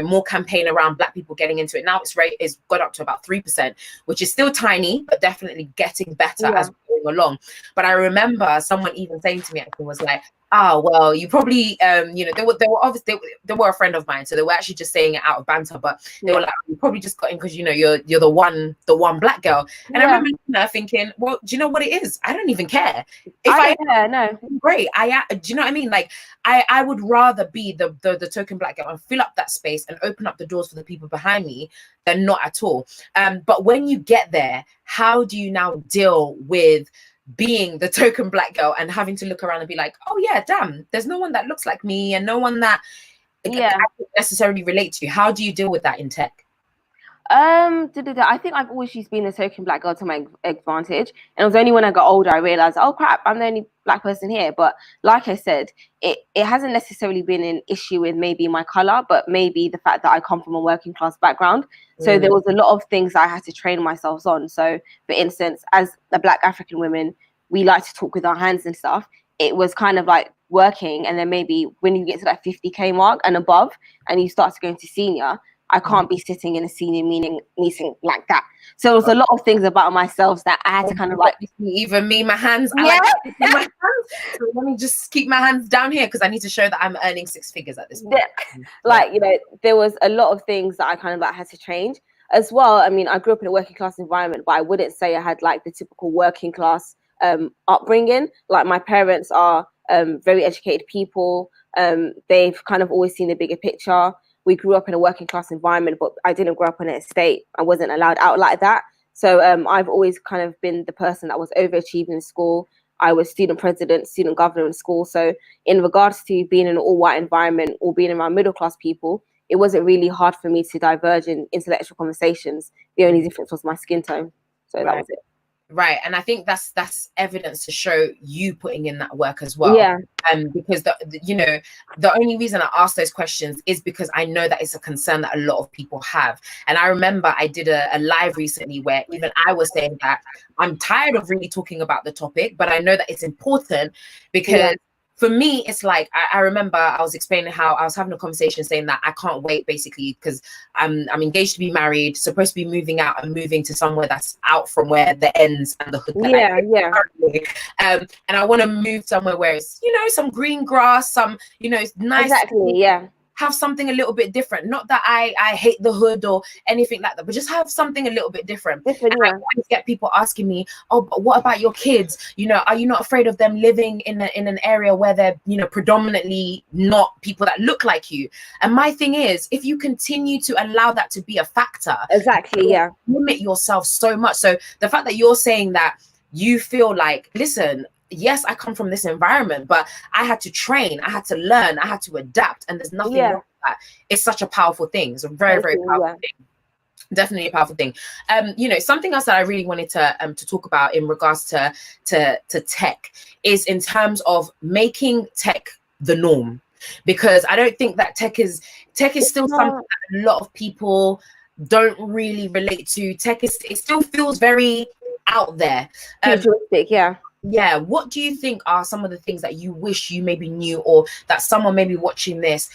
[SPEAKER 1] more campaign around black people getting into it, now it's got up to about 3%, which is still tiny, but definitely getting better as we're going along. But I remember someone even saying to me, it was like, Oh, well, you probably they were obviously they were a friend of mine, so they were actually just saying it out of banter, but they were like, you probably just got in because you're the one black girl. And I remember thinking, well, do you know what it is? I don't even care. If
[SPEAKER 2] I don't care, no.
[SPEAKER 1] Great. Do you know what I mean? Like I would rather be the token black girl and fill up that space and open up the doors for the people behind me than not at all. But when you get there, how do you now deal with being the token black girl and having to look around and be like, oh yeah, damn, there's no one that looks like me and no one that I don't necessarily relate to? How do you deal with that in tech?
[SPEAKER 2] I think I've always used being a token black girl to my advantage, and it was only when I got older I realized, oh crap, I'm the only black person here. But like I said, it hasn't necessarily been an issue with maybe my color, but maybe the fact that I come from a working class background. So there was a lot of things I had to train myself on. So for instance, as a black African woman, we like to talk with our hands and stuff. It was kind of like working, and then maybe when you get to that 50K mark and above and you start to go into senior, I can't be sitting in a senior meeting like that. So there's a lot of things about myself that I had to kind of like.
[SPEAKER 1] Even me, my hands.
[SPEAKER 2] Yeah.
[SPEAKER 1] My hands. So let me just keep my hands down here because I need to show that I'm earning 6 figures at this point.
[SPEAKER 2] Yeah. Like, there was a lot of things that I kind of like had to change as well. I mean, I grew up in a working class environment, but I wouldn't say I had like the typical working class upbringing. Like my parents are very educated people. They've kind of always seen the bigger picture. We grew up in a working class environment, but I didn't grow up in an estate. I wasn't allowed out like that. So I've always kind of been the person that was overachieving in school. I was student president, student governor in school. So in regards to being in an all-white environment or being around middle-class people, it wasn't really hard for me to diverge in intellectual conversations. The only difference was my skin tone. So that was it.
[SPEAKER 1] Right. And I think that's evidence to show you putting in that work as well.
[SPEAKER 2] Yeah.
[SPEAKER 1] Because the only reason I ask those questions is because I know that it's a concern that a lot of people have. And I remember I did a live recently where even I was saying that I'm tired of really talking about the topic, but I know that it's important because for me, it's like I remember I was explaining how I was having a conversation saying that I can't wait basically because I'm engaged to be married, supposed to be moving out and moving to somewhere that's out from where the ends and the hood. And I want to move somewhere where it's some green grass, some nice.
[SPEAKER 2] Exactly. Yeah.
[SPEAKER 1] Have something a little bit different. Not that I hate the hood or anything like that, but just have something a little bit different. I always get people asking me, oh, but what about your kids? Are you not afraid of them living in an area where they're, predominantly not people that look like you? And my thing is, if you continue to allow that to be a factor, you limit yourself so much. So the fact that you're saying that you feel like, listen, yes, I come from this environment, but I had to train, I had to learn, I had to adapt, and there's nothing wrong with that. It's such a powerful thing. It's a very, very powerful thing. Definitely a powerful thing. Something else that I really wanted to talk about in regards to tech is in terms of making tech the norm, because I don't think that tech is still something that a lot of people don't really relate to. It still feels very out there.
[SPEAKER 2] Futuristic,
[SPEAKER 1] Yeah, what do you think are some of the things that you wish you maybe knew, or that someone maybe watching this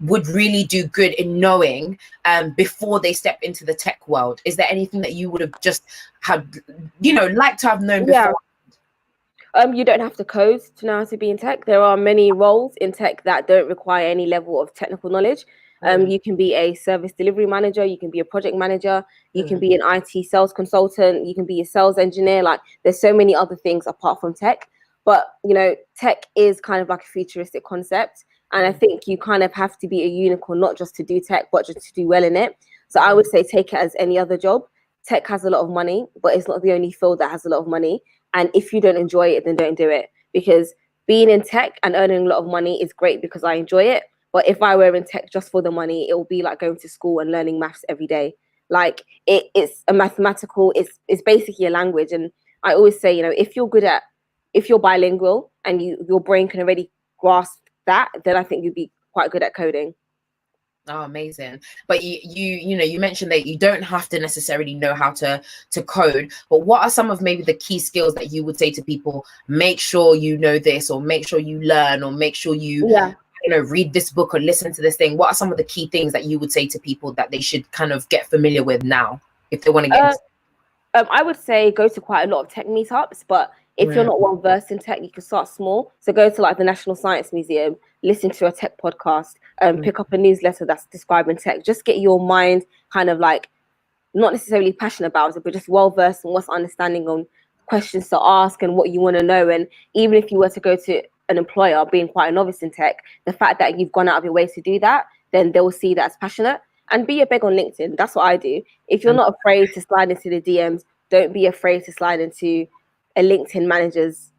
[SPEAKER 1] would really do good in knowing before they step into the tech world? Is there anything that you would have just had, like to have known before?
[SPEAKER 2] You don't have to code to know how to be in tech. There are many roles in tech that don't require any level of technical knowledge. You can be a service delivery manager, you can be a project manager, you can be an IT sales consultant, you can be a sales engineer. Like there's so many other things apart from tech. But tech is kind of like a futuristic concept. And I think you kind of have to be a unicorn, not just to do tech, but just to do well in it. So I would say take it as any other job. Tech has a lot of money, but it's not the only field that has a lot of money. And if you don't enjoy it, then don't do it. Because being in tech and earning a lot of money is great because I enjoy it. But if I were in tech just for the money, it will be like going to school and learning maths every day. Like it's a mathematical, it's basically a language. And I always say, if you're bilingual and your brain can already grasp that, then I think you'd be quite good at coding.
[SPEAKER 1] Oh, amazing. But you mentioned that you don't have to necessarily know how to code, but what are some of maybe the key skills that you would say to people, make sure you know this, or make sure you learn, or make sure you read this book or listen to this thing? What are some of the key things that you would say to people that they should kind of get familiar with now if they want to get
[SPEAKER 2] I would say go to quite a lot of tech meetups, but If you're not well versed in tech, you can start small. So go to like the National Science Museum, listen to a tech podcast, pick up a newsletter that's describing tech. Just get your mind kind of like not necessarily passionate about it, but just well versed in what's understanding on questions to ask and what you want to know. And even if you were to go to an employer being quite a novice in tech, the fact that you've gone out of your way to do that, then they'll see that as passionate. And be a beg on LinkedIn. That's what I do. If you're not afraid to slide into the DMs, don't be afraid to slide into a LinkedIn manager's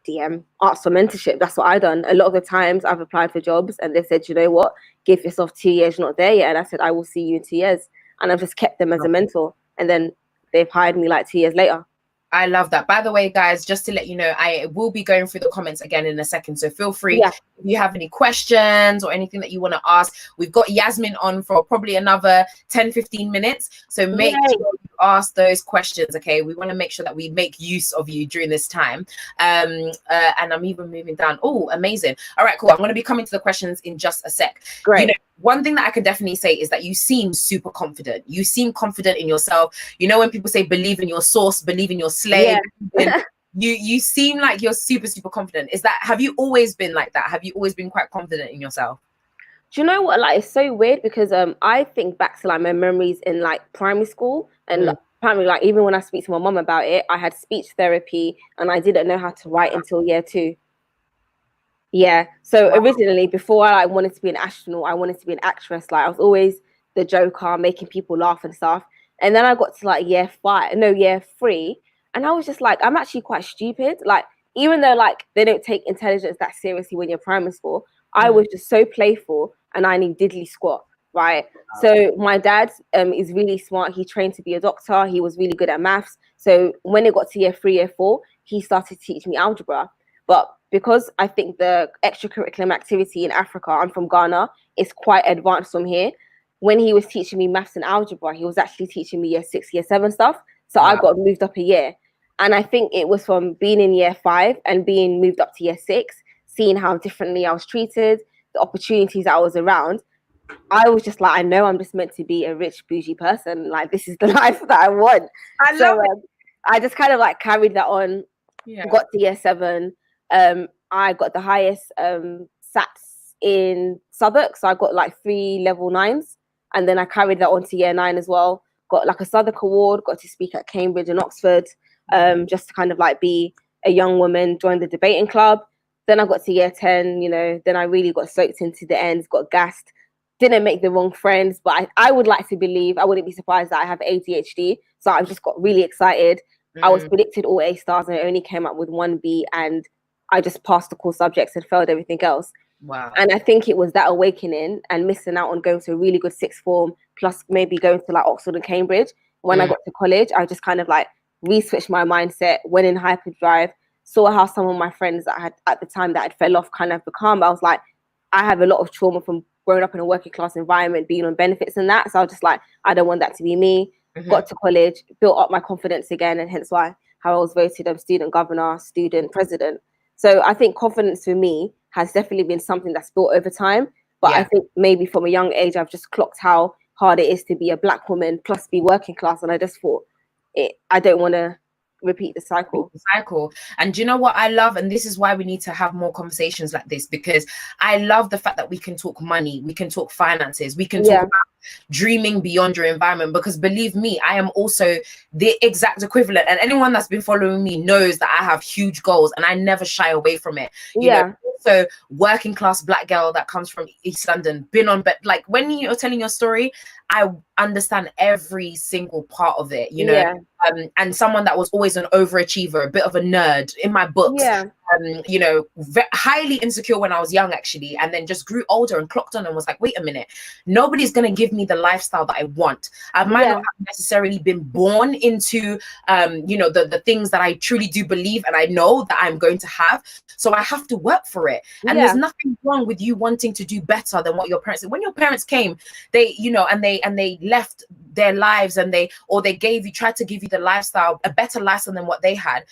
[SPEAKER 2] DM, ask for mentorship. That's what I've done. A lot of the times I've applied for jobs and they said, you know what, give yourself 2 years, you're not there yet. And I said, I will see you in 2 years. And I've just kept them as a mentor. And then they've hired me like 2 years later.
[SPEAKER 1] I love that. By the way, guys, just to let you know, I will be going through the comments again in a second. So feel free if you have any questions or anything that you want to ask. We've got Yasmin on for probably another 10-15 minutes. So make sure you ask those questions. Okay. We want to make sure that we make use of you during this time. And I'm even moving down. Oh, amazing. All right, cool. I'm going to be coming to the questions in just a sec. Great. You know, one thing that I can definitely say is that you seem super confident. You seem confident in yourself. You know, when people say believe in your source, believe in your slave, you seem like you're super, super confident. Have you always been like that? Have you always been quite confident in yourself?
[SPEAKER 2] Do you know what? Like, it's so weird because I think back to like my memories in like primary school and like, primary, like even when I speak to my mom about it, I had speech therapy and I didn't know how to write until year 2. Yeah. So originally, before I like wanted to be an astronaut, I wanted to be an actress. Like I was always the joker, making people laugh and stuff. And then I got to like year 3, and I was just like, I'm actually quite stupid. Like even though like they don't take intelligence that seriously when you're primary school, I was just so playful, and I need diddly squat. Right. So my dad is really smart. He trained to be a doctor. He was really good at maths. So when it got to year 3, year 4, he started teaching me algebra. But because I think the extracurriculum activity in Africa, I'm from Ghana, is quite advanced from here. When he was teaching me maths and algebra, he was actually teaching me year 6, year 7 stuff. So I got moved up a year. And I think it was from being in year 5 and being moved up to year 6, seeing how differently I was treated, the opportunities I was around. I was just like, I know I'm just meant to be a rich, bougie person. Like, this is the life that I want. I love it. I just kind of like carried that on, got to year 7. I got the highest SATs in Southwark, so I got like 3 level 9s, and then I carried that on to year 9 as well. Got like a Southwark award, got to speak at Cambridge and Oxford, just to kind of like be a young woman, joined the debating club. Then I got to year 10, you know, then I really got soaked into the ends, got gassed, didn't make the wrong friends, but I would like to believe, I wouldn't be surprised that I have ADHD, so I just got really excited. I was predicted all A stars and I only came up with 1 B, and I just passed the core subjects and failed everything else.
[SPEAKER 1] Wow.
[SPEAKER 2] And I think it was that awakening and missing out on going to a really good 6th form, plus maybe going to like Oxford and Cambridge. When I got to college, I just kind of like re-switched my mindset, went in hyperdrive, saw how some of my friends that I had at the time that had fell off kind of become. I was like, I have a lot of trauma from growing up in a working class environment, being on benefits and that. So I was just like, I don't want that to be me. Got to college, built up my confidence again, and hence why how I was voted student governor, student president. So I think confidence for me has definitely been something that's built over time. But I think maybe from a young age, I've just clocked how hard it is to be a Black woman plus be working class. And I just thought, I don't want to repeat the cycle.
[SPEAKER 1] And do you know what I love? And this is why we need to have more conversations like this, because I love the fact that we can talk money, we can talk finances, we can talk about dreaming beyond your environment, because believe me, I am also the exact equivalent, and anyone that's been following me knows that I have huge goals and I never shy away from it. You know, so working class Black girl that comes from East London, been on, but like when you're telling your story, I understand every single part of it, you know. And someone that was always an overachiever, a bit of a nerd in my books, you know, highly insecure when I was young, actually, and then just grew older and clocked on and was like, wait a minute, nobody's going to give me the lifestyle that I want. I might not have necessarily been born into, you know, the things that I truly do believe and I know that I'm going to have. So I have to work for it. And there's nothing wrong with you wanting to do better than what your parents did. When your parents came, they, you know, and they left their lives and they tried to give you the lifestyle, a better lifestyle than what they had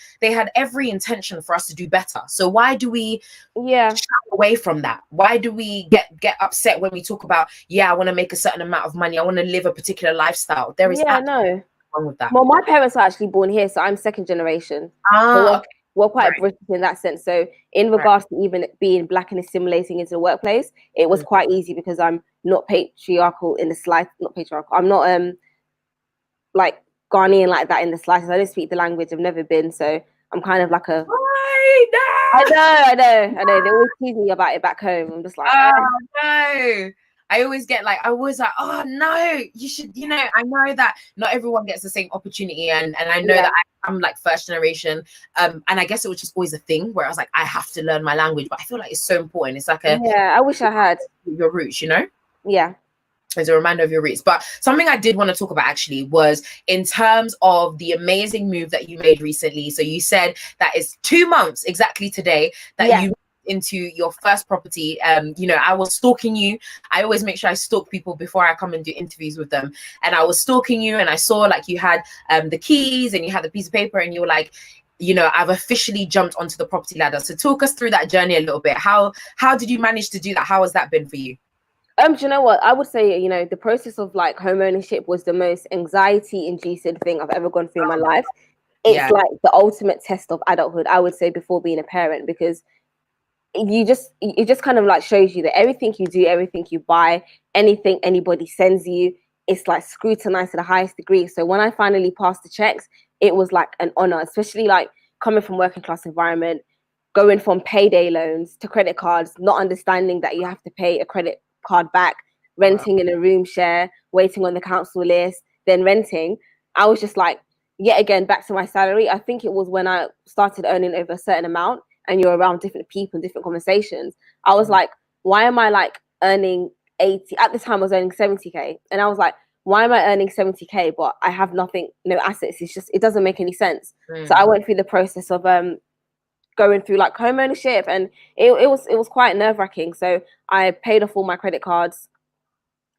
[SPEAKER 1] every intention for us to do better. So why do we shy away from that? Why do we get upset when we talk about, I want to make a certain amount of money, I want to live a particular lifestyle? There is wrong with that?
[SPEAKER 2] Well, my parents are actually born here, so I'm second generation. So
[SPEAKER 1] Okay.
[SPEAKER 2] we're quite
[SPEAKER 1] Right.
[SPEAKER 2] British in that sense. So in regards to even being black and assimilating into the workplace, it was quite easy because I'm not patriarchal in the slight. Not patriarchal. I'm not like Ghanaian like that in the slightest. I don't speak the language. I've never been, so I'm kind of like a.
[SPEAKER 1] Why? No.
[SPEAKER 2] I know. They always tease me about it back home. I'm just like,
[SPEAKER 1] Oh no. I always get like, oh no, you should, I know that not everyone gets the same opportunity, and I know that I'm like first generation, and I guess it was just always a thing where I was like, I have to learn my language, but I feel like it's so important. It's like
[SPEAKER 2] I wish I had
[SPEAKER 1] your roots,
[SPEAKER 2] Yeah.
[SPEAKER 1] As a reminder of your roots. But something I did want to talk about actually was in terms of the amazing move that you made recently. So you said that it's 2 months exactly today that you into your first property. I was stalking you. I always make sure I stalk people before I come and do interviews with them. And I was stalking you, and I saw like you had the keys and you had the piece of paper, and you were like, I've officially jumped onto the property ladder. So talk us through that journey a little bit. How did you manage to do that? How has that been for you?
[SPEAKER 2] Do you know what? I would say, the process of like home ownership was the most anxiety-inducing thing I've ever gone through in my life. It's like the ultimate test of adulthood, I would say, before being a parent, because it just kind of like shows you that everything you do, everything you buy, anything anybody sends you, it's like scrutinized to the highest degree. So when I finally passed the checks, it was like an honor, especially like coming from working class environment, going from payday loans to credit cards, not understanding that you have to pay a credit card back, renting in a room share, waiting on the council list, then renting. I was just like, yet again, back to my salary. I think it was when I started earning over a certain amount and you're around different people, different conversations. I was like, why am I like earning 80? At the time I was earning 70K. And I was like, why am I earning 70K, but I have nothing, no assets? It doesn't make any sense. So I went through the process of going through like home ownership, and it was quite nerve-wracking. So I paid off all my credit cards,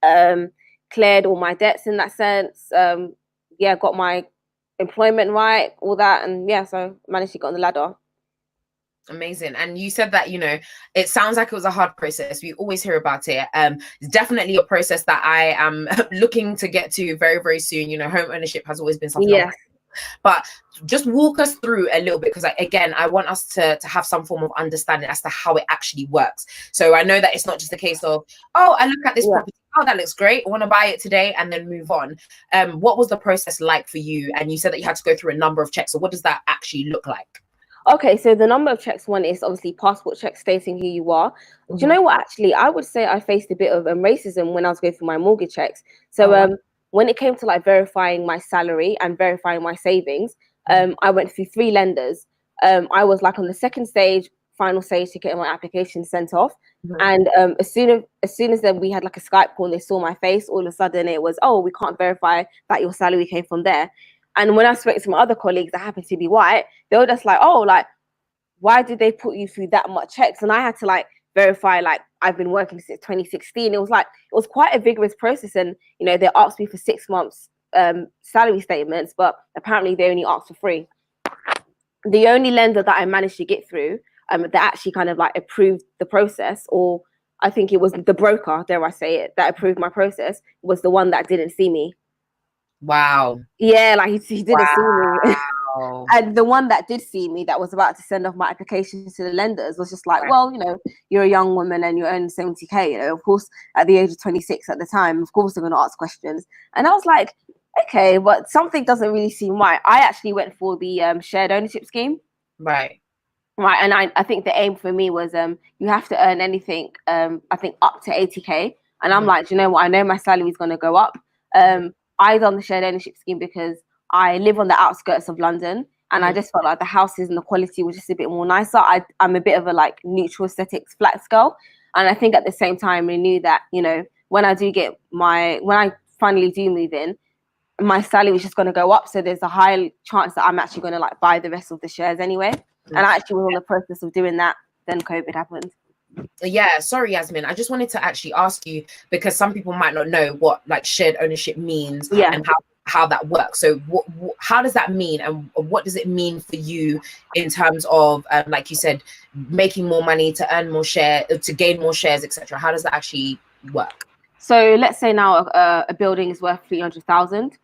[SPEAKER 2] cleared all my debts in that sense, got my employment right, all that, and so managed to get on the ladder.
[SPEAKER 1] Amazing. And you said that, it sounds like it was a hard process. We always hear about it. It's definitely a process that I am looking to get to very, very soon. Home ownership has always been something but just walk us through a little bit, because I want us to have some form of understanding as to how it actually works. So I know that it's not just a case of, I look at this property, that looks great, I want to buy it today, and then move on. What was the process like for you? And you said that you had to go through a number of checks. So what does that actually look like?
[SPEAKER 2] Okay, so the number of checks, one is obviously passport checks stating who you are. Do you know what? Actually, I would say I faced a bit of racism when I was going through my mortgage checks. So when it came to like verifying my salary and verifying my savings, I went through 3 lenders. I was like on the second stage, final stage to get my application sent off. And as soon as then we had like a Skype call and they saw my face, all of a sudden it was, we can't verify that your salary came from there. And when I spoke to my other colleagues that happened to be white, they were just like, why did they put you through that much checks? And I had to like verify, like, I've been working since 2016. It was quite a vigorous process. And, they asked me for 6 months salary statements, but apparently they only asked for 3. The only lender that I managed to get through that actually kind of like approved the process, or I think it was the broker, dare I say it, that approved my process, was the one that didn't see me.
[SPEAKER 1] Wow.
[SPEAKER 2] Yeah, like he didn't see me. And the one that did see me, that was about to send off my application to the lenders, was just like, well, you're a young woman and you're earning 70K. Of course, at the age of 26 at the time, of course they're going to ask questions. And I was like, okay, but something doesn't really seem right. I actually went for the shared ownership scheme. Right. And I think the aim for me was you have to earn anything, I think up to 80K. And I'm like, you know what? I know my salary is going to go up. I done the shared ownership scheme because I live on the outskirts of London, and I just felt like the houses and the quality was just a bit more nicer. I'm a bit of a like neutral aesthetics flat girl, and I think at the same time we knew that when I finally do move in, my salary is just going to go up, so there's a high chance that I'm actually going to like buy the rest of the shares anyway. And I actually was on the process of doing that. Then COVID happened.
[SPEAKER 1] Yeah, sorry, Yasmin. I just wanted to actually ask you, because some people might not know what like shared ownership means and how that works. So how does that mean, and what does it mean for you in terms of like you said, making more money, to earn more share, to gain more shares, etc.? How does that actually work?
[SPEAKER 2] So let's say now a building is worth 300,000.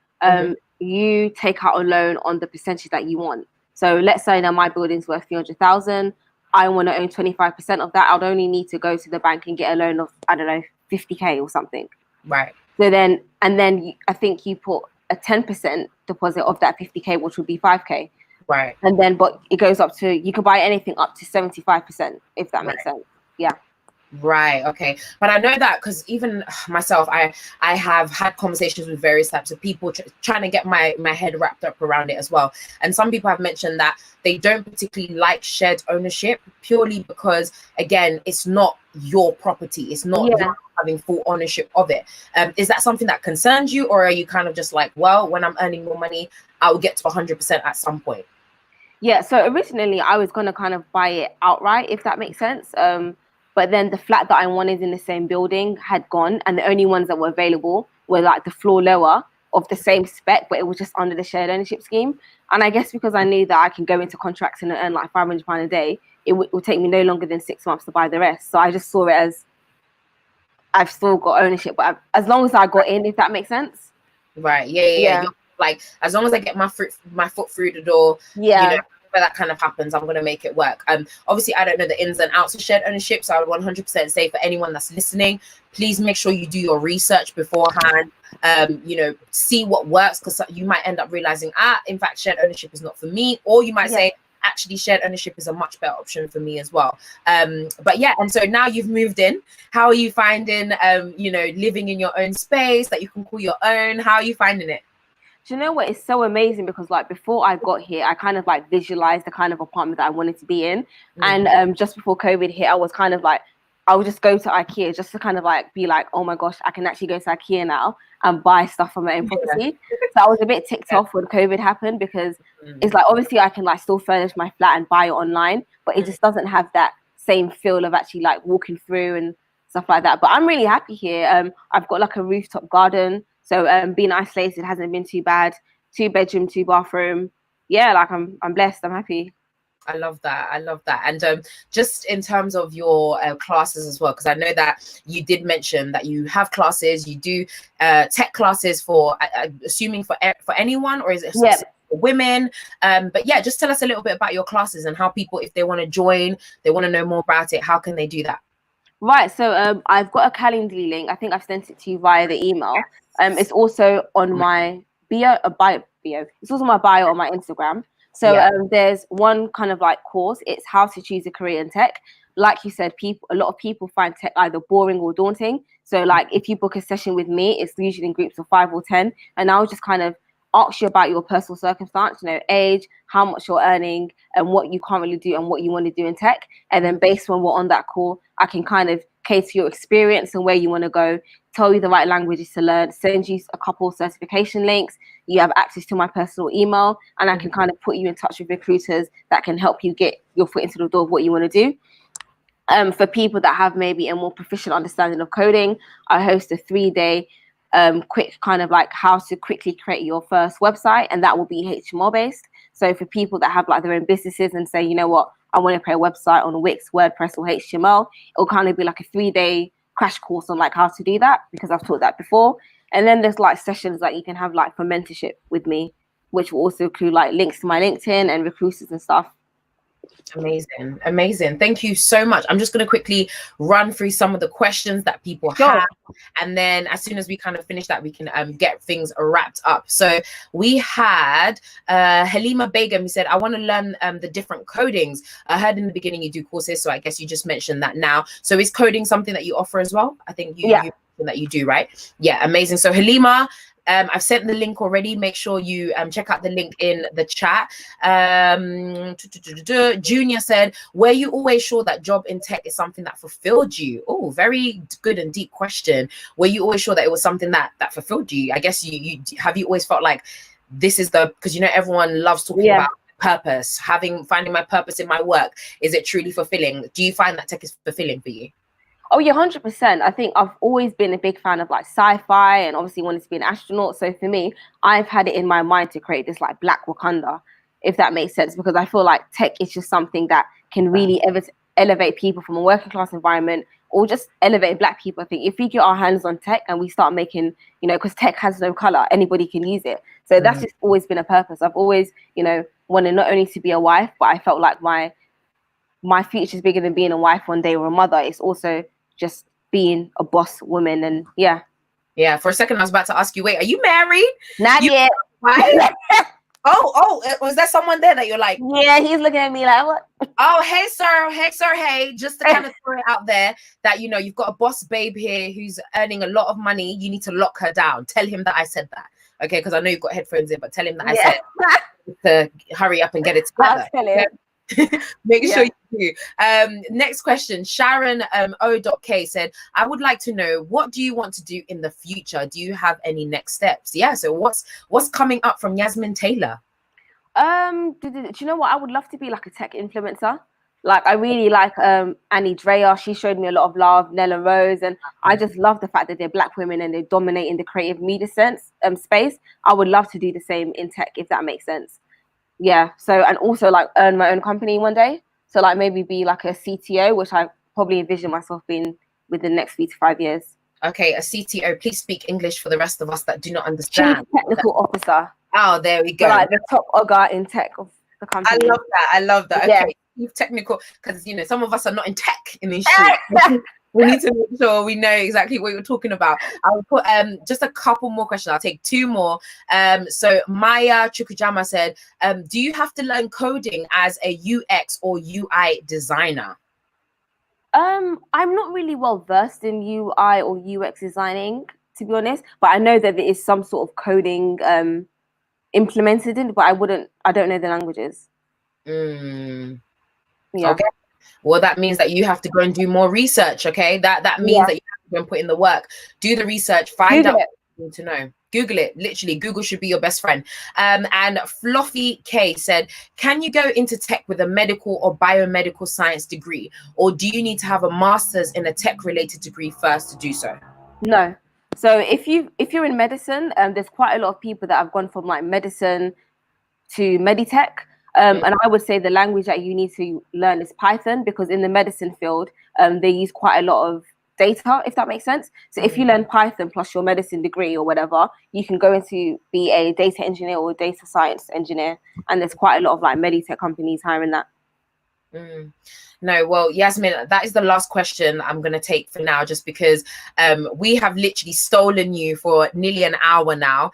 [SPEAKER 2] you take out a loan on the percentage that you want. So let's say that my building's worth 300,000. I want to own 25% of that. I'd only need to go to the bank and get a loan of, I don't know, 50K or something.
[SPEAKER 1] Right.
[SPEAKER 2] So then, I think you put a 10% deposit of that 50K, which would be 5K.
[SPEAKER 1] Right.
[SPEAKER 2] And then, but it goes up to, you can buy anything up to 75%, if that makes sense. Yeah.
[SPEAKER 1] Right. Okay. But I know that because even myself, I have had conversations with various types of people trying to get my head wrapped up around it as well. And some people have mentioned that they don't particularly like shared ownership purely because, again, it's not your property. It's not you having full ownership of it. Is that something that concerns you, or are you kind of just like, well, when I'm earning more money, I will get to 100% at some point?
[SPEAKER 2] Yeah. So originally I was going to kind of buy it outright, if that makes sense. But then the flat that I wanted in the same building had gone, and the only ones that were available were like the floor lower of the same spec, but it was just under the shared ownership scheme. And I guess because I knew that I can go into contracts and earn like £500 a day, it would take me no longer than 6 months to buy the rest. So I just saw it as I've still got ownership, but as long as I got in, if that makes sense.
[SPEAKER 1] Right. Yeah. You're like, as long as I get my foot through the door, you know, where that kind of happens, I'm going to make it work. Obviously, I don't know the ins and outs of shared ownership, so I would 100% say for anyone that's listening, please make sure you do your research beforehand. You know, see what works, because you might end up realizing, in fact, shared ownership is not for me, or you might say, actually, shared ownership is a much better option for me as well. But yeah, and so now you've moved in. How are you finding, you know, living in your own space that you can call your own? How are you finding it?
[SPEAKER 2] Do you know what? It's so amazing because like before I got here, I kind of like visualized the kind of apartment that I wanted to be in. And just before COVID hit, I was kind of like, I would just go to IKEA just to kind of like be like, oh my gosh, I can actually go to IKEA now and buy stuff from my own property. So I was a bit ticked off when COVID happened because it's like, obviously I can like still furnish my flat and buy it online, but it just doesn't have that same feel of actually like walking through and stuff like that. But I'm really happy here. I've got like a rooftop garden. So being isolated hasn't been too bad. 2 bedroom, 2 bathroom. Yeah, like I'm blessed. I'm happy.
[SPEAKER 1] I love that. I love that. And just in terms of your classes as well, because I know that you did mention that you have classes, you do tech classes for, assuming for anyone, or is it for women? But yeah, just tell us a little bit about your classes and how people, if they want to join, they want to know more about it, how can they do that?
[SPEAKER 2] Right. So I've got a Calendly link. I think I've sent it to you via the email. It's also on my bio. It's also my bio on my Instagram. So there's one kind of like course. It's how to choose a career in tech. Like you said, a lot of people find tech either boring or daunting. So like if you book a session with me, it's usually in groups of 5 or 10, and I'll just kind of ask you about your personal circumstance, you know, age, how much you're earning, and what you currently do and what you want to do in tech. And then based on what on that call, I can kind of cater your experience and where you want to go, tell you the right languages to learn, send you a couple of certification links. You have access to my personal email, and I can kind of put you in touch with recruiters that can help you get your foot into the door of what you want to do. For people that have maybe a more proficient understanding of coding, I host a 3-day quick kind of like how to quickly create your first website, and that will be HTML based. So for people that have like their own businesses and say, you know what, I want to create a website on Wix, WordPress, or HTML, it'll kind of be like a 3-day crash course on like how to do that, because I've taught that before. And then there's like sessions that you can have like for mentorship with me, which will also include like links to my LinkedIn and recruiters and stuff.
[SPEAKER 1] Amazing. Thank you so much. I'm just going to quickly run through some of the questions that people have, and then as soon as we kind of finish that, we can get things wrapped up. So we had Halima Begum, who said, I want to learn the different codings. I heard in the beginning you do courses, so I guess you just mentioned that now. So is coding something that you offer as well? I think you mentioned that you do, right? Yeah, amazing. So Halima, I've sent the link already. Make sure you check out the link in the chat. Junior said, were you always sure that job in tech is something that fulfilled you? Oh, very good and deep question. Were you always sure that it was something that fulfilled you? I guess you have you always felt like this is because you know everyone loves talking about purpose, finding my purpose in my work. Is it truly fulfilling? Do you find that tech is fulfilling for you?
[SPEAKER 2] Oh yeah, 100%. I think I've always been a big fan of like sci-fi and obviously wanted to be an astronaut. So for me, I've had it in my mind to create this like Black Wakanda, if that makes sense, because I feel like tech is just something that can really elevate people from a working class environment or just elevating Black people. I think if we get our hands on tech and we start making, you know, because tech has no color, anybody can use it. So that's just always been a purpose. I've always, you know, wanted not only to be a wife, but I felt like my future is bigger than being a wife one day or a mother. It's also just being a boss woman. And
[SPEAKER 1] yeah, for a second I was about to ask you, wait, are you married?
[SPEAKER 2] Not yet.
[SPEAKER 1] Right? Oh, was there someone there that you're like?
[SPEAKER 2] Yeah, he's looking at me like, what?
[SPEAKER 1] Oh, hey sir, hey, just to kind of throw it out there that, you know, you've got a boss babe here who's earning a lot of money. You need to lock her down. Tell him that I said that, okay? Because I know you've got headphones in, but tell him that I said to hurry up and get it together. Make sure you do. Next question. Sharon O.K said, I would like to know, what do you want to do in the future? Do you have any next steps? Yeah, so what's coming up from Yasmin Taylor?
[SPEAKER 2] Do you know what? I would love to be like a tech influencer. Like, I really like Annie Dreyer. She showed me a lot of love. Nella Rose, and I just love the fact that they're Black women and they dominate in the creative media space. I would love to do the same in tech, if that makes sense. Yeah. So, and also like earn my own company one day. So like maybe be like a CTO, which I probably envision myself being within the next 3 to 5 years.
[SPEAKER 1] Okay, a CTO. Please speak English for the rest of us that do not understand.
[SPEAKER 2] Chief Technical Officer.
[SPEAKER 1] Oh, there we go.
[SPEAKER 2] So like the top ogre in tech of the company.
[SPEAKER 1] I love that.
[SPEAKER 2] Yeah.
[SPEAKER 1] Okay, Chief Technical, because, you know, some of us are not in tech in this shit. We need to make sure we know exactly what you're talking about. I'll put just a couple more questions. I'll take 2 more. So Maya Chukujama said, do you have to learn coding as a UX or UI designer?
[SPEAKER 2] I'm not really well versed in UI or UX designing, to be honest, but I know that there is some sort of coding implemented in it, but I don't know the languages. Yeah.
[SPEAKER 1] Okay. Well, that means that you have to go and do more research. Okay, that means that you have to go and put in the work, do the research, find out what you need to know. Google it. Literally, Google should be your best friend. And Fluffy K said, can you go into tech with a medical or biomedical science degree, or do you need to have a master's in a tech related degree first to do so?
[SPEAKER 2] No. So if you're in medicine, there's quite a lot of people that have gone from like medicine to meditech. And I would say the language that you need to learn is Python, because in the medicine field, they use quite a lot of data, if that makes sense. So if you learn Python plus your medicine degree or whatever, you can go into be a data engineer or data science engineer. And there's quite a lot of like meditech companies hiring that.
[SPEAKER 1] No, well, Yasmin, that is the last question I'm going to take for now, just because we have literally stolen you for nearly an hour now.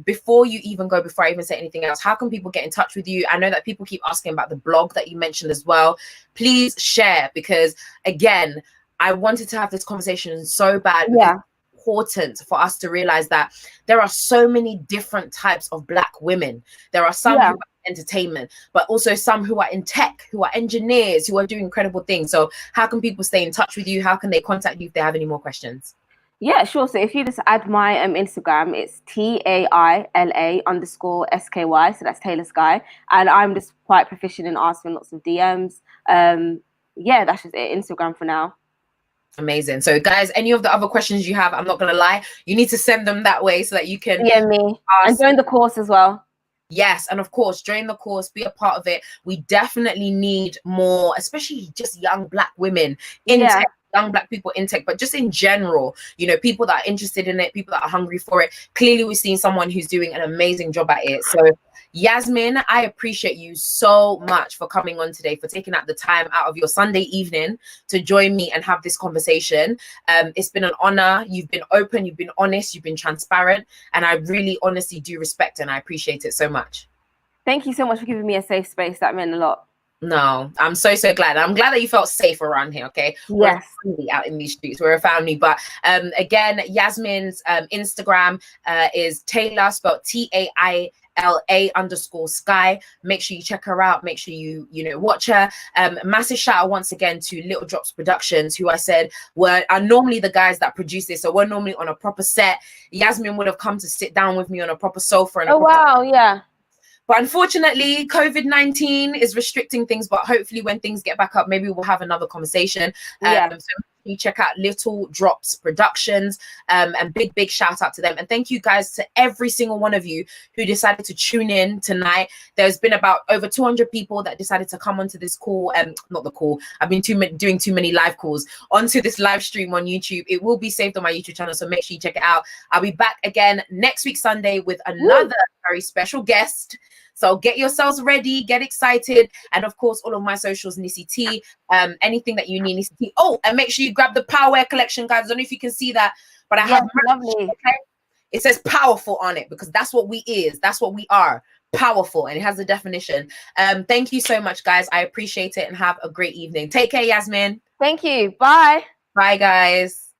[SPEAKER 1] Before I even say anything else, how can people get in touch with you? I know that people keep asking about the blog that you mentioned as well. Please share, because again, I wanted to have this conversation so bad.
[SPEAKER 2] Yeah.
[SPEAKER 1] It's important for us to realize that there are so many different types of Black women. There are some who are in entertainment, but also some who are in tech, who are engineers, who are doing incredible things. So how can people stay in touch with you? How can they contact you if they have any more questions?
[SPEAKER 2] Yeah, sure. So if you just add my Instagram, it's TAILA_SKY. So that's Taylor Sky. And I'm just quite proficient in asking lots of DMs. Yeah, that's just it. Instagram for now.
[SPEAKER 1] Amazing. So guys, any of the other questions you have, I'm not gonna lie, you need to send them that way so that you can
[SPEAKER 2] me and join the course as well.
[SPEAKER 1] Yes, and of course, join the course, be a part of it. We definitely need more, especially just young Black women in tech, young Black people in tech, but just in general, you know, people that are interested in it, people that are hungry for it. Clearly, we've seen someone who's doing an amazing job at it. So Yasmin, I appreciate you so much for coming on today, for taking out the time out of your Sunday evening to join me and have this conversation. It's been an honor. You've been open, you've been honest, you've been transparent, and I really honestly do respect and I appreciate it so much.
[SPEAKER 2] Thank you so much for giving me a safe space. That meant a lot.
[SPEAKER 1] No, I'm so glad. I'm glad that you felt safe around here. Okay.
[SPEAKER 2] Yes.
[SPEAKER 1] We're a family out in these streets. We're a family. But again, Yasmin's Instagram is Taylor, spelled TAILA_Sky. Make sure you check her out. Make sure you watch her. Massive shout out once again to Little Drops Productions, who I said are normally the guys that produce this. So we're normally on a proper set. Yasmin would have come to sit down with me on a proper sofa. And
[SPEAKER 2] yeah.
[SPEAKER 1] But unfortunately, COVID-19 is restricting things. But hopefully when things get back up, maybe we'll have another conversation. So you check out Little Drops Productions, and big shout out to them. And thank you guys to every single one of you who decided to tune in tonight. There's been about over 200 people that decided to come onto this call, not the call, I've been doing too many live calls onto this live stream on YouTube. It will be saved on my YouTube channel, so make sure you check it out. I'll be back again next week Sunday with another very special guest. So get yourselves ready, get excited, and of course, all of my socials, Nissy Tee. Anything that you need, Nissy Tee. Oh, and make sure you grab the Powerwear collection, guys. I don't know if you can see that, but I have
[SPEAKER 2] lovely.
[SPEAKER 1] Okay? It says powerful on it because that's what that's what we are, powerful, and it has a definition. Thank you so much, guys. I appreciate it, and have a great evening. Take care, Yasmin.
[SPEAKER 2] Thank you. Bye.
[SPEAKER 1] Bye, guys.